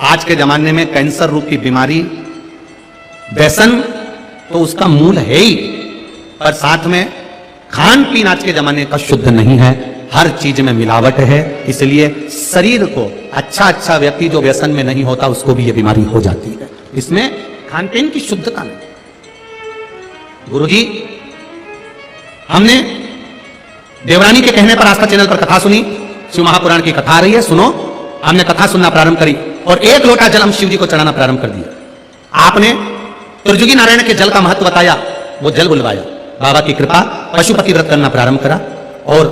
आज के जमाने में कैंसर रूप की बीमारी, व्यसन तो उसका मूल है ही, पर साथ में खान पीन आज के जमाने का शुद्ध नहीं है, हर चीज में मिलावट है। इसलिए शरीर को अच्छा व्यक्ति जो व्यसन में नहीं होता उसको भी ये बीमारी हो जाती है। इसमें खान पीन की शुद्धता नहीं। गुरुजी, हमने देवरानी के कहने पर आस्था चैनल पर कथा सुनी, शिव महापुराण की कथा आ रही है, सुनो। हमने कथा सुनना प्रारंभ करी और 1 लोटा जल हम शिव जी को चढ़ाना प्रारंभ कर दिया। आपने त्रिजुगी नारायण के जल का महत्व बताया, वो जल बुलवाया, बाबा की कृपा, पशुपति व्रत करना प्रारंभ करा और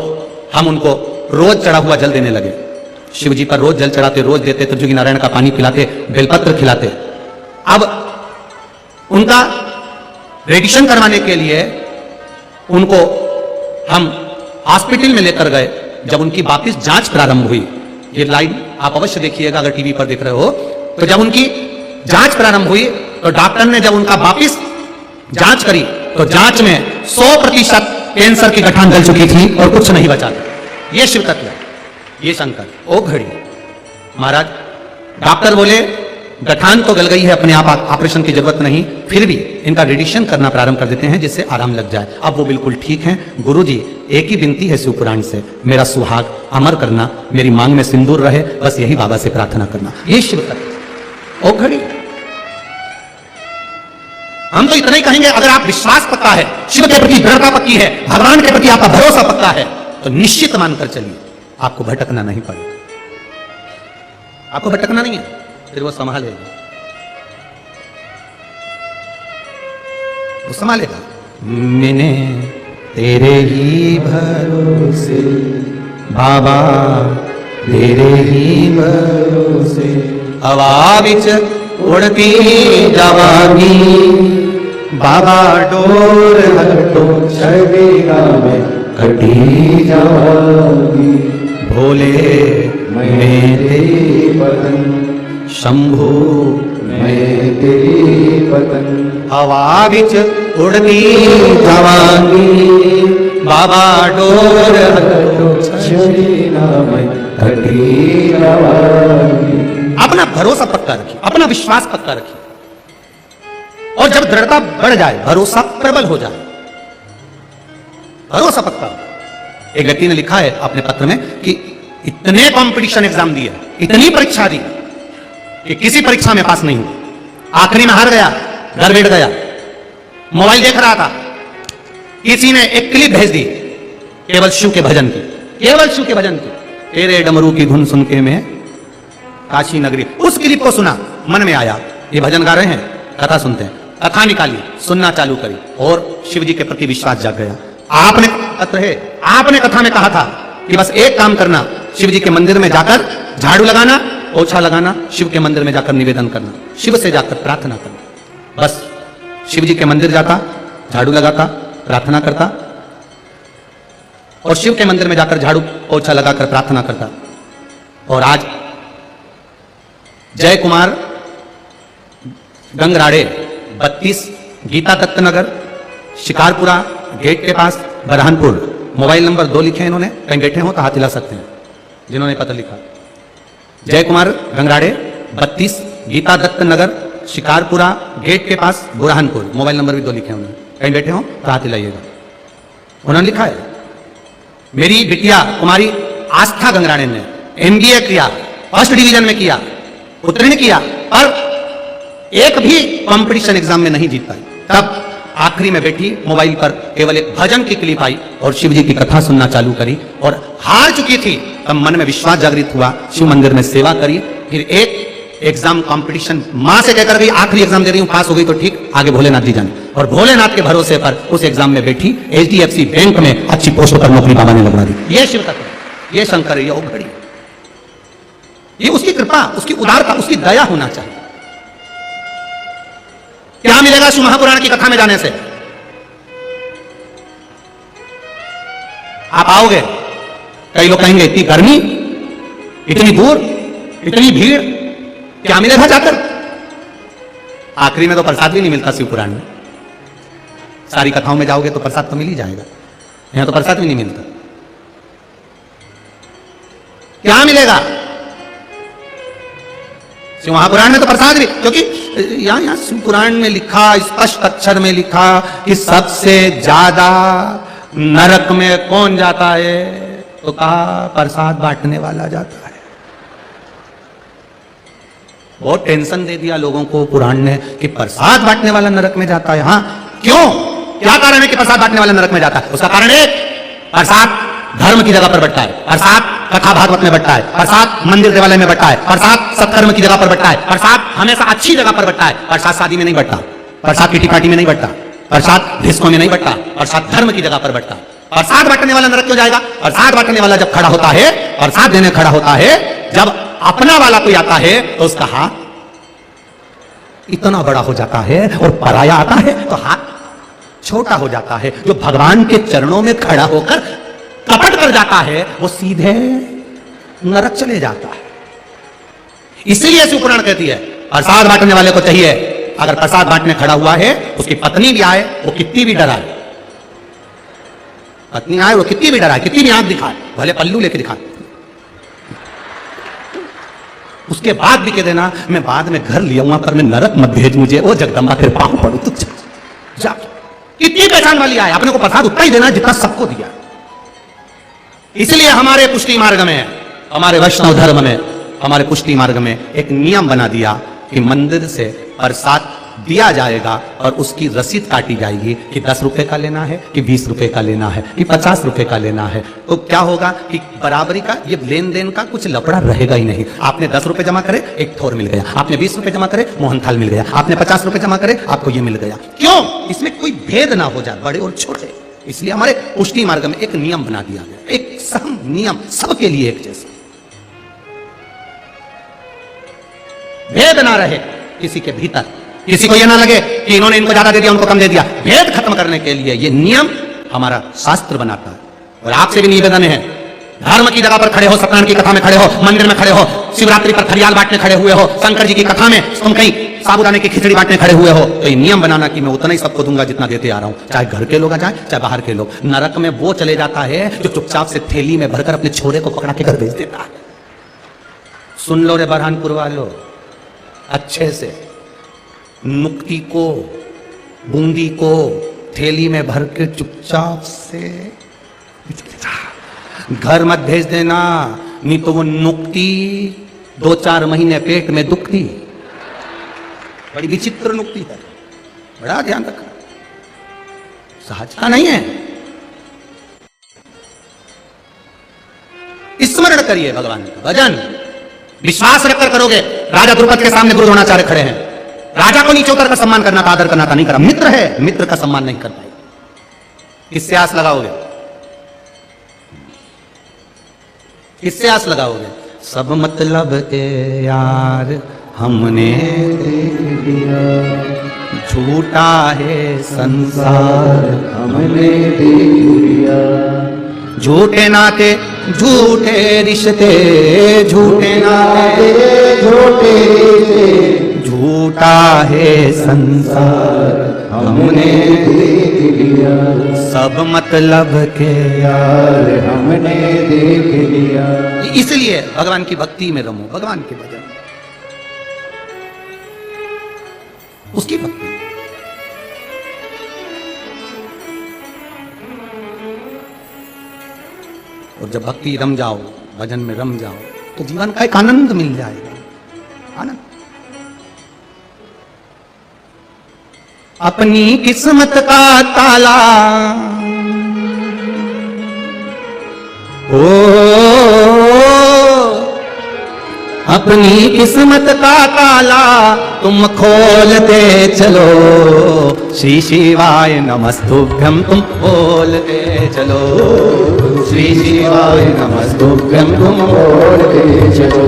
हम उनको रोज चढ़ा हुआ जल देने लगे। शिव जी पर रोज जल चढ़ाते, रोज देते, त्रिजुगी नारायण का पानी पिलाते, बेलपत्र खिलाते। अब उनका रेडिशन करवाने के लिए उनको हम हॉस्पिटल में लेकर गए। जब उनकी वापिस जांच प्रारंभ हुई, ये लाइन आप अवश्य देखिएगा अगर टीवी पर देख रहे हो, तो जब उनकी जांच प्रारंभ हुई तो डॉक्टर ने जब उनका वापिस जांच करी तो जांच में 100% कैंसर की गठान गल चुकी थी और कुछ नहीं बचा था। ये शिव तत्व है, ये शंकर। ओ घड़ी महाराज, डॉक्टर बोले गठान तो गल गई है, अपने आप ऑपरेशन की जरूरत नहीं, फिर भी इनका रेडिएशन करना प्रारंभ कर देते हैं जिससे आराम लग जाए। अब वो बिल्कुल ठीक हैं। गुरुजी, एक ही विनती है शिव पुराण से, मेरा सुहाग अमर करना, मेरी मांग में सिंदूर रहे, बस यही बाबा से प्रार्थना करना। ये शिव तत्व। ओ घड़ी, हम तो इतना ही कहेंगे, अगर आप विश्वास पक्का है, शिव के प्रति दृढ़ता पक्की है, भगवान के प्रति आपका भरोसा पक्का है, तो निश्चित मानकर चलिए, आपको भटकना नहीं पड़ेगा। आपको भटकना नहीं है, फिर वो संभालेगा, वो संभालेगा। मैंने तेरे ही भरोसे बाबा, तेरे ही भरोसे हवा विच उड़ती जवानी, बाबा डोर हटो छड़ेगा में कटी जावानी। भोले मैं तेरी पतन, शंभू मैं तेरी पतन, हवा विच उड़ती जवानी, बाबा डोर हटो छड़ेगा में कटी जावानी। अपना भरोसा पक्का रखिए, अपना विश्वास पक्का रखिए, और जब दृढ़ता बढ़ जाए, भरोसा प्रबल हो जाए, भरोसा पक्का। एक व्यक्ति ने लिखा है अपने पत्र में कि इतने कंपटीशन एग्जाम दिए, इतनी परीक्षा दी कि किसी परीक्षा में पास नहीं हुआ, आखिरी में हार गया, घर बैठ गया, मोबाइल देख रहा था, किसी ने एक क्लिप भेज दी केवल शिव के भजन की, केवल शिव के भजन की, तेरे डमरू की धुन सुन के मैं काशी नगरी। उस क्लिप को सुना, मन में आया ये भजन गा रहे हैं, कथा सुनते हैं, कथा निकाली, सुनना चालू करी और शिव जी के प्रति विश्वास जाग गया। आपने पत्र है, आपने कथा में कहा था कि बस एक काम करना, शिव जी के मंदिर में जाकर झाड़ू लगाना, पोछा लगाना, शिव के मंदिर में जाकर निवेदन करना, शिव से जाकर प्रार्थना करना। बस शिव जी के मंदिर जाता, झाड़ू लगाता, प्रार्थना करता और शिव के मंदिर में जाकर झाड़ू पोछा लगाकर प्रार्थना करता। और आज जय कुमार गंगराड़े 32 गीता दत्त नगर, शिकारपुरा गेट के पास, बरहानपुर, मोबाइल नंबर 2 लिखे इन्होंने, कहीं बैठे हो तो हाथ हिला सकते हैं जिन्होंने पत्र लिखा। जय कुमार गंगराड़े 32 गीता दत्त नगर, शिकारपुरा गेट के पास, बुरहानपुर, मोबाइल नंबर भी 2 लिखे उन्होंने, कहीं बैठे हो तो हाथ हिलाइएगा। उन्होंने लिखा है, मेरी बिटिया कुमारी आस्था गंगराड़े ने MBA किया, फर्स्ट डिवीजन में किया, उत्तीर्ण किया, पर एक भी कंपटीशन एग्जाम में नहीं जीत पाई। तब आखिरी में बैठी मोबाइल पर केवल एक भजन की क्लिप आई और शिव जी की कथा सुनना चालू करी और हार चुकी थी। तब मन में विश्वास जागृत हुआ, शिव मंदिर में सेवा करी, फिर एक एग्जाम कंपटीशन मां से कहकर गई आखिरी एग्जाम दे रही हूं, पास हो गई तो ठीक, आगे भोलेनाथ जी जाने, और भोलेनाथ के भरोसे पर उस एग्जाम में बैठी, HDFC बैंक में अच्छी पोस्ट पर नौकरी बाबा ने लगवा दी। ये शिव तत्व, ये शंकर है, ये ओघड़ी, ये उसकी कृपा, उसकी उदारता, उसकी दया होना चाहिए। क्या मिलेगा शिव महापुराण की कथा में जाने से? आप आओगे, कई लोग कहेंगे इतनी गर्मी, इतनी दूर, इतनी भीड़, क्या मिलेगा जाकर? आखिरी में तो प्रसाद भी नहीं मिलता शिव पुराण में। सारी कथाओं में जाओगे तो प्रसाद तो मिल ही जाएगा, यहां तो प्रसाद भी नहीं मिलता। क्या मिलेगा? शिव महापुराण में तो प्रसाद भी, क्योंकि यहाँ शिव पुराण में लिखा, स्पष्ट अक्षर में लिखा कि सबसे ज्यादा नरक में कौन जाता है, तो कहा प्रसाद बांटने वाला जाता है। बहुत टेंशन दे दिया लोगों को पुराण ने कि प्रसाद बांटने वाला नरक में जाता है। हाँ, क्यों, क्या कारण है कि प्रसाद बांटने वाला नरक में जाता है? उसका कारण है, प्रसाद धर्म की जगह पर बंटता है, प्रसाद कथा भागवत में बंटता है, प्रसाद मंदिर देवालय में बंटता है, प्रसाद सत्कर्म की जगह पर बंटता है, प्रसाद हमेशा अच्छी जगह पर बंटता है, प्रसाद शादी में नहीं बंटता, प्रसाद किटी पार्टी में नहीं बंटता, प्रसाद डिस्को में नहीं बंटता, प्रसाद धर्म की जगह पर बंटता। प्रसाद बांटने वाला नरक क्यों जाएगा? प्रसाद बांटने वाला जब खड़ा होता है, प्रसाद देने खड़ा होता है, जब अपना वाला कोई आता है तो उसका हाथ इतना बड़ा हो जाता है, और पराया आता है तो हाथ छोटा हो जाता है। जो भगवान के चरणों में खड़ा होकर कपट कर जाता है, वो सीधे नरक चले जाता है। इसीलिए शिव पुराण कहती है प्रसाद बांटने वाले को चाहिए, अगर प्रसाद बांटने खड़ा हुआ है, उसकी पत्नी भी आए, वो कितनी भी डराए, पत्नी आए वो कितनी भी डराए, कितनी भी आंख दिखाए, भले पल्लू लेके दिखाए, उसके बाद भी कह देना मैं बाद में घर लिया हुआ, पर मैं नरक मत भेज मुझे, वो जगदम्बा तेरे पांव पड़ू तू जा। कितनी पहचान वाली आए, अपने को प्रसाद उतना ही देना जितना सबको दिया। इसलिए हमारे पुष्टि मार्ग में, हमारे वैष्णव धर्म में, हमारे पुष्टि मार्ग में एक नियम बना दिया कि मंदिर से प्रसाद दिया जाएगा और उसकी रसीद काटी जाएगी कि 10 रुपए का लेना है, कि 20 रुपए का लेना है, कि 50 रुपए का लेना है। तो क्या होगा कि बराबरी का ये लेन देन का कुछ लफड़ा रहेगा ही नहीं। आपने 10 रुपए जमा करे, एक ठोर मिल गया, आपने 20 रुपए जमा करे, मोहनथाल मिल गया, आपने 50 रुपए जमा करे, आपको ये मिल गया। क्यों? इसमें कोई भेद ना हो जाए बड़े और छोटे। इसलिए हमारे पुष्टि मार्ग में एक नियम बना दिया गया, एक सम नियम, सबके लिए एक जैसा, भेद ना रहे किसी के भीतर, किसी को यह ना लगे कि इन्होंने इनको ज्यादा दे दिया, उनको कम दे दिया। भेद खत्म करने के लिए यह नियम हमारा शास्त्र बनाता है। और आपसे भी निवेदन है, धर्म की जगह पर खड़े हो, सत्यनारायण की कथा में खड़े हो, मंदिर में खड़े हो, शिवरात्रि पर फरियाल बांटने खड़े हुए हो, शंकर जी की कथा में तुम कहीं साबुदाने की खिचड़ी बांटने खड़े हुए हो, तो ये नियम बनाना कि मैं उतना ही सबको दूंगा जितना देते आ रहा हूं, चाहे घर के लोग आ जाए चाहे बाहर के लोग। नरक में वो चले जाता है जो चुपचाप से थैली में भरकर अपने छोरे को पकड़ा के घर भेज देता है। सुन लो रे बरहानपुर वालों अच्छे से, नुक्ती को, बूंदी को थैली में भर के चुपचाप से घर मत भेज देना, नहीं तो वो नुक्ती 2-4 महीने पेट में दुखती। बड़ी विचित्र नुक्ती है, बड़ा ध्यान रखना, सहज का नहीं है। स्मरण करिए भगवान का भजन, विश्वास रखकर करोगे। राजा द्रुपद के सामने गुरु द्रोणाचार्य खड़े हैं, राजा को नीचे उतरकर सम्मान करना था, आदर करना था, नहीं करा। मित्र है, मित्र का सम्मान नहीं कर पाए, किससे आस लगाओगे? किससे आस लगाओगे? सब मतलब के यार हमने देख लिया, झूठा है संसार हमने देख लिया, झूठे नाते झूठे रिश्ते, झूठे नाते झूठे रिश्ते, झूठा है संसार हमने देख लिया, सब मतलब के यार हमने देख लिया। इसलिए भगवान की भक्ति में रमो, भगवान के भजन, उसकी भक्ति। और जब भक्ति रम जाओ, भजन में रम जाओ, तो जीवन का एक आनंद मिल जाएगा, आनंद। अपनी किस्मत का ताला ओ, अपनी किस्मत का ताला तुम खोलते चलो, श्री शिवाय नमस्तुभ्यं तुम बोलते चलो, श्री शिवाय नमस्तुभ्यं तुम बोलते चलो।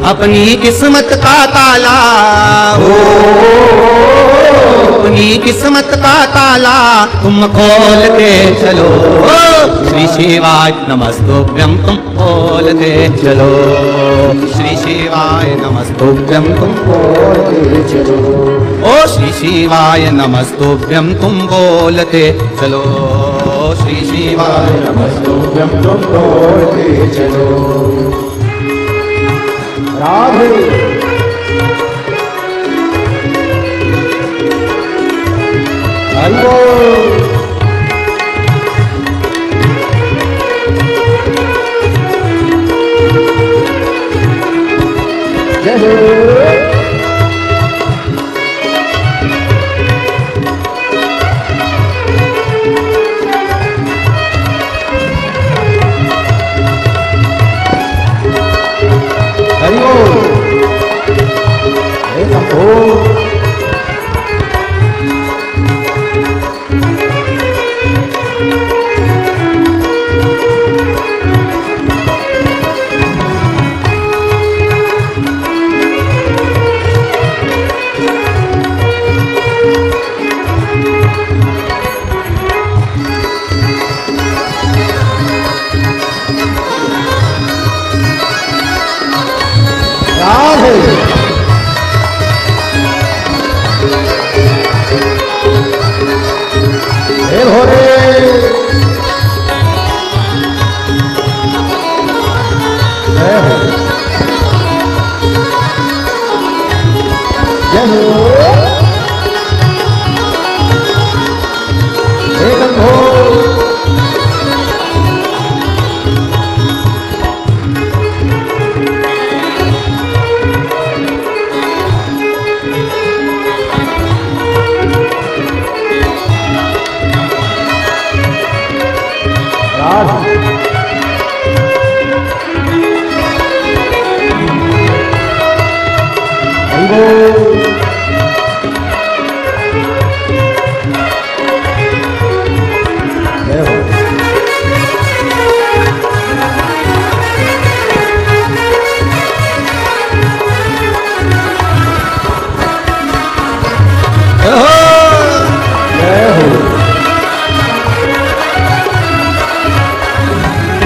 अपनी किस्मत का ताला अपनी किस्मत का ताला तुम खोलते चलो, श्री शिवाय नमस्तुभ्यं तुम बोलते चलो, श्री शिवाय नमस्तुभ्यं तुम बोलते चलो, ओ श्री शिवाय नमस्तुभ्यं तुम बोलते चलो, श्री शिवाय नमस्तुभ्यं तुम बोलते चलो। राधे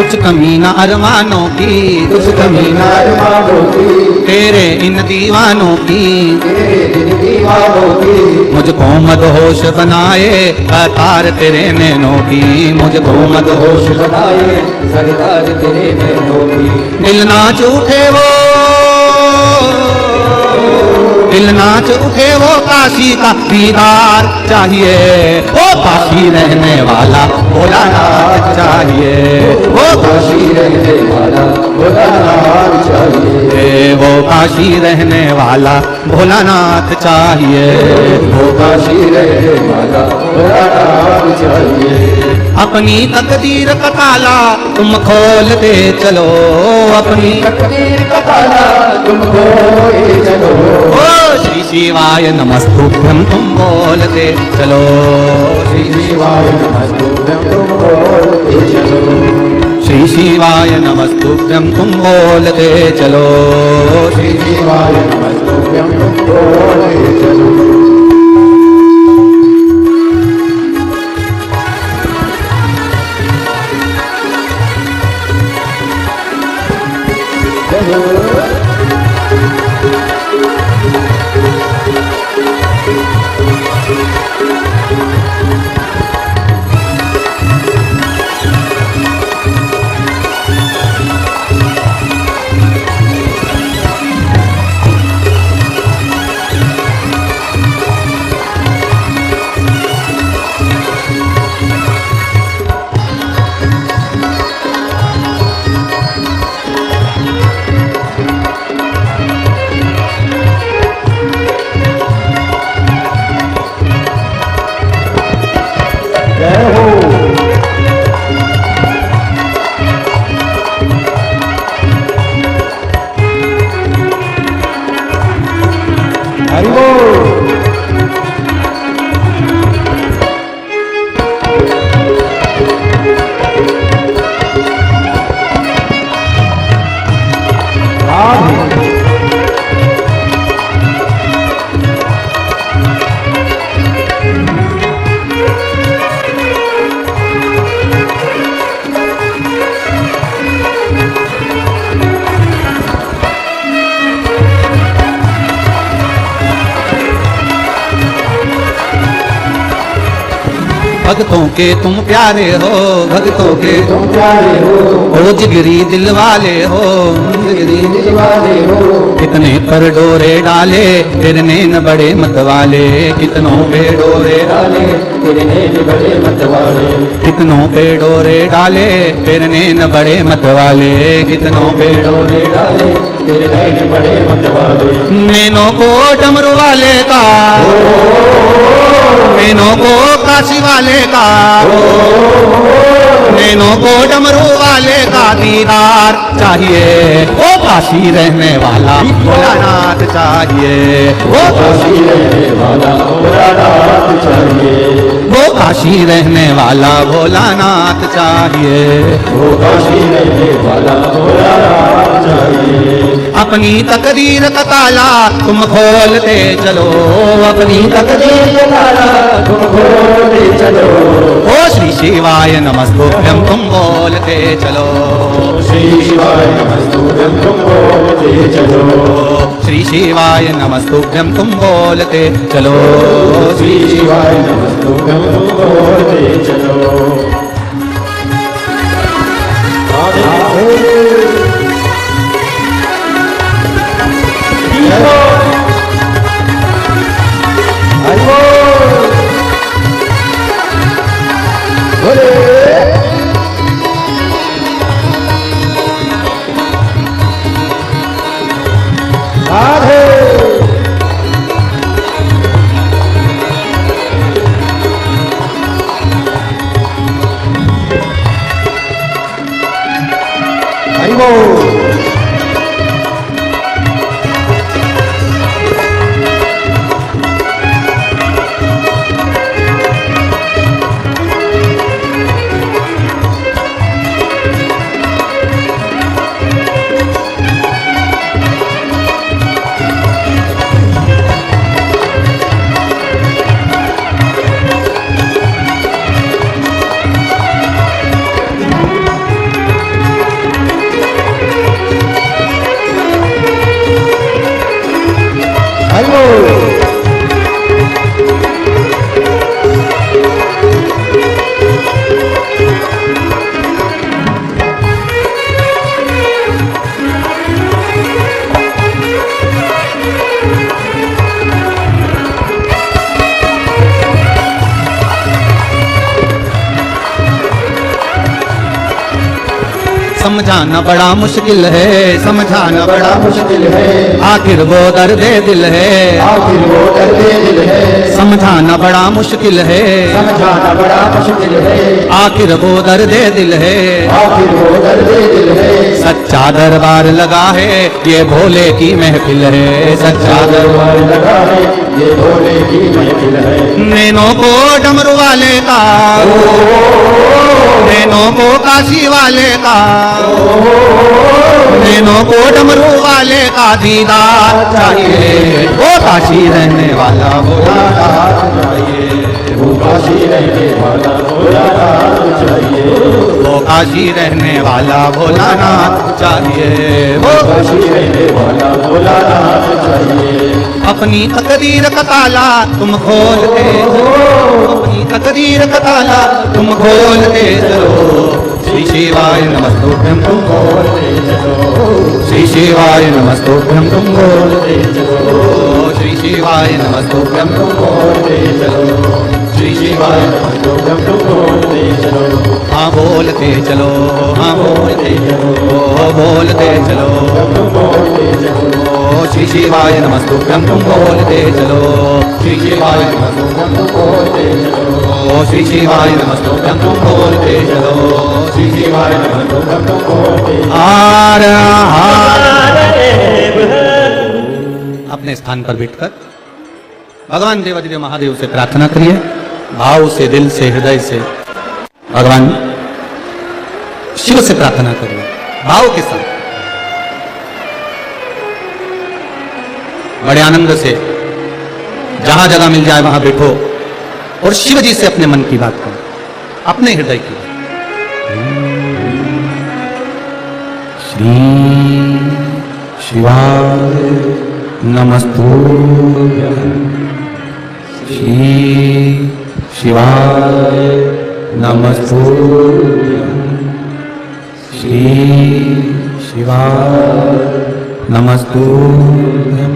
कुछ कमी न अरमानों की, कुछ कमी न अरमानों की, तेरे इन दीवानों की, तेरे इन दीवानों की, मुझको मदहोश बनाए सरकार तेरे नैनों की, मुझको मदहोश बनाए सरकार तेरे नैनों की। दिल नाच उठे वो, दिल नाच उठे वो काशी का दीदार चाहिए, वो काशी रहने वाला भोलानाथ चाहिए, वो काशी रहने वाला भोलानाथ चाहिए, वो काशी रहने वाला भोलानाथ चाहिए, वो काशी रहने वाला भोलानाथ चाहिए। अपनी तकदीर का ताला तुम खोलते चलो, अपनी तकदीर का ताला तुम खोलते चलो, ओ श्री शिवाय नमस्तुभ्यं तुम बोलते चलो, श्री शिवाय नमस्तुभ्यं तुम बोलते चलो, श्री शिवाय नमस्तुभ्यं तुम बोलते चलो, श्री शिवाय नमस्तुभ्यं तुम बोलते चलो। भक्तों के तुम प्यारे हो, भक्तों के तुम प्यारे हो, ओ जिगरी दिल वाले हो, जिगरी दिल वाले हो, कितने पर डोरे डाले तेरे नैन बड़े मत वाले, कितनों पे डोरे डाले तेरे नैन बड़े मत वाले, कितनों पे डोरे डाले तेरे नैन बड़े मत वाले, कितनों पे डोरे डाले तेरे नैन बड़े मत वाले। नैनों को डमरू वाले का, नैनों को काशी वाले का, नैनों को डमरू वाले का दीदार चाहिए। वो काशी रहने वाला भोलानाथ चाहिए, वो काशी रहने वाला भोलानाथ चाहिए, वो काशी रहने वाला भोलानाथ चाहिए, वो काशी रहने वाला भोलानाथ चाहिए। अपनी तकदीर का ताला तुम खोलते चलो, अपनी तकदीर का ताला तुम खोलते चलो, ओ श्री शिवाय नमस्तुभ्यं तुम बोलते चलो, श्री शिवाय नमस्तुभ्यं तुम बोलते चलो, श्री शिवाय नमस्तुभ्यं तुम बोलते चलो, श्री शिवाय नमस्तुभ्यं तुम बोलते चलो। समझाना बड़ा मुश्किल है, समझाना बड़ा मुश्किल है, आखिर वो दर्द दिल है, आखिर वो दर्द दिल है, समझाना बड़ा मुश्किल है, समझाना बड़ा मुश्किल है, आखिर वो दर्द दिल है, आखिर वो दर्द दिल है। सच्चा दरबार लगा है ये भोले की महफिल है, सच्चा दरबार लगा है ये भोले की महफिल है। नैनों को डमरू वाले का, नैनों को काशी वाले का, नैनों को डमरू वाले का दीदार चाहिए। वो काशी रहने वाला भोलानाथ चाहिए, वो काशी रहने वाला भोलानाथ चाहिए, वो काशी रहने वाला भोलानाथ चाहिए, वो काशी रहने वाला भोलानाथ चाहिए। अपनी तकदीर का ताला तुम खोलते चलो, अपनी तकदीर का ताला तुम खोलते चलो। श्री शिवाय नमस्तुभ्यं तुम बोलते चलो, श्री शिवाय नमस्तुभ्यं तुम बोलते चलो, श्री शिवाय नमस्तुभ्यं तुम बोलते चलो, श्री शिवाय नमस्तुभ्यं तुम बोलते चलो। हाँ बोलते चलो, हाँ बोलते चलो, बोलते चलो, तुम बोलते चलो, श्री शिवाय नमस्तुभ्यं तुम बोलते चलो, श्री शिवाय नमस्तुभ्यं तुम बोलते चलो, श्री शिवाय नमस्तुभ्यं तुम बोलते चलो, श्री शिवाय नमस्तुभ्यं तुम बोलते चलो। हार हार अपने स्थान पर बैठकर भगवान देवाधिदेव महादेव से प्रार्थना करिए, भाव से, दिल से, हृदय से भगवान शिव से प्रार्थना करिए, भाव के साथ, बड़े आनंद से। जहां जगह मिल जाए वहां बैठो और शिव जी से अपने मन की बात करो, अपने हृदय की बात। श्री शिवाय नमस्तुभ्यं, श्री शिवाय नमस्तुभ्यं, श्री शिवाय नमस्तुभ्यं,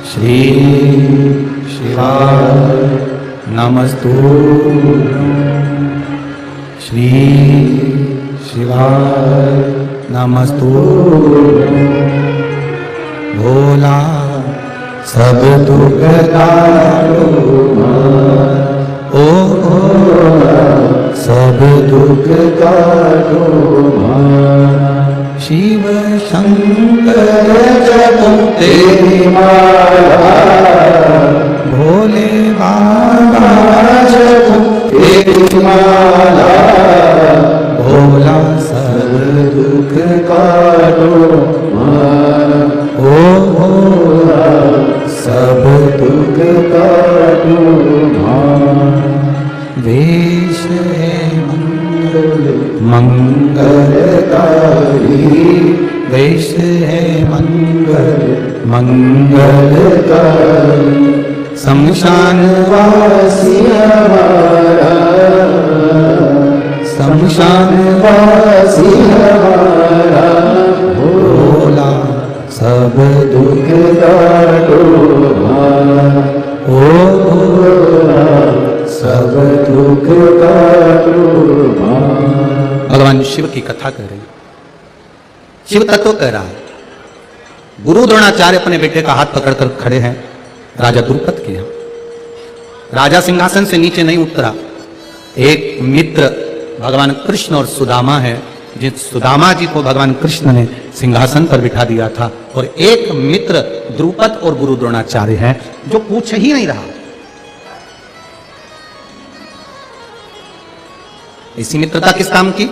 श्री शिवाय नमस्तुभ्यं, श्री शिवाय नमस्तुभ्यं। भोला सब दुख काटो ओ सब दुख काटो शिव शंकर जपो तेरी माला भोले बाबा जपो तेरी माला भोला सब दुख काटो ओ भोला सब दुख काटो वेश है मंगलकारी वेश है मंगलकारी शमशान वासी हमारा शमशान वासी हमारा भोला सब दुख काटो ओ भोला सब दुख काटो। भगवान शिव की कथा कर रही, शिव तत्व कह रहा है। गुरु द्रोणाचार्य अपने बेटे का हाथ पकड़कर खड़े हैं राजा द्रुपद के यहां। राजा सिंहासन से नीचे नहीं उतरा। एक मित्र भगवान कृष्ण और सुदामा है, जिस सुदामा जी को भगवान कृष्ण ने सिंहासन पर बिठा दिया था, और एक मित्र द्रुपद और गुरु द्रोणाचार्य है जो पूछ ही नहीं रहा। इसी मित्रता किस काम की?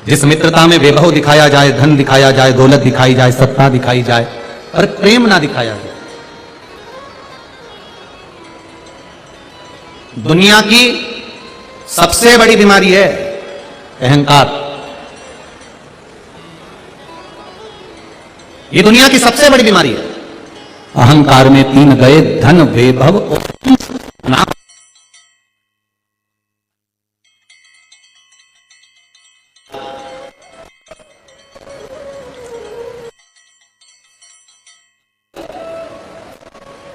जिस मित्रता में वैभव दिखाया जाए, धन दिखाया जाए, दौलत दिखाई जाए, सत्ता दिखाई जाए, और प्रेम ना दिखाया जाए। दुनिया की सबसे बड़ी बीमारी है अहंकार। ये दुनिया की सबसे बड़ी बीमारी है। अहंकार में तीन गए, धन, वैभव और नाम।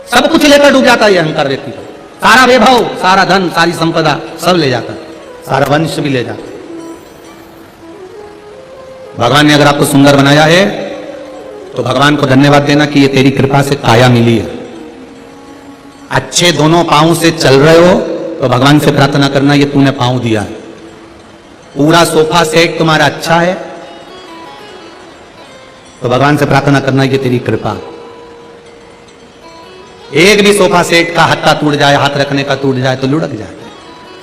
सब कुछ लेकर डूब जाता है ये अहंकार व्यक्ति को। सारा वैभव, सारा धन, सारी संपदा सब ले जाता है, सारा वंश भी ले जाता है। भगवान ने अगर आपको सुंदर बनाया है तो भगवान को धन्यवाद देना कि ये तेरी कृपा से काया मिली है। अच्छे दोनों पांव से चल रहे हो तो भगवान से प्रार्थना करना ये तूने पांव दिया है। पूरा सोफा सेट तुम्हारा अच्छा है तो भगवान से प्रार्थना करना ये तेरी कृपा। एक भी सोफा सेट का हत्था टूट जाए, हाथ रखने का टूट जाए तो लुढ़क जाए।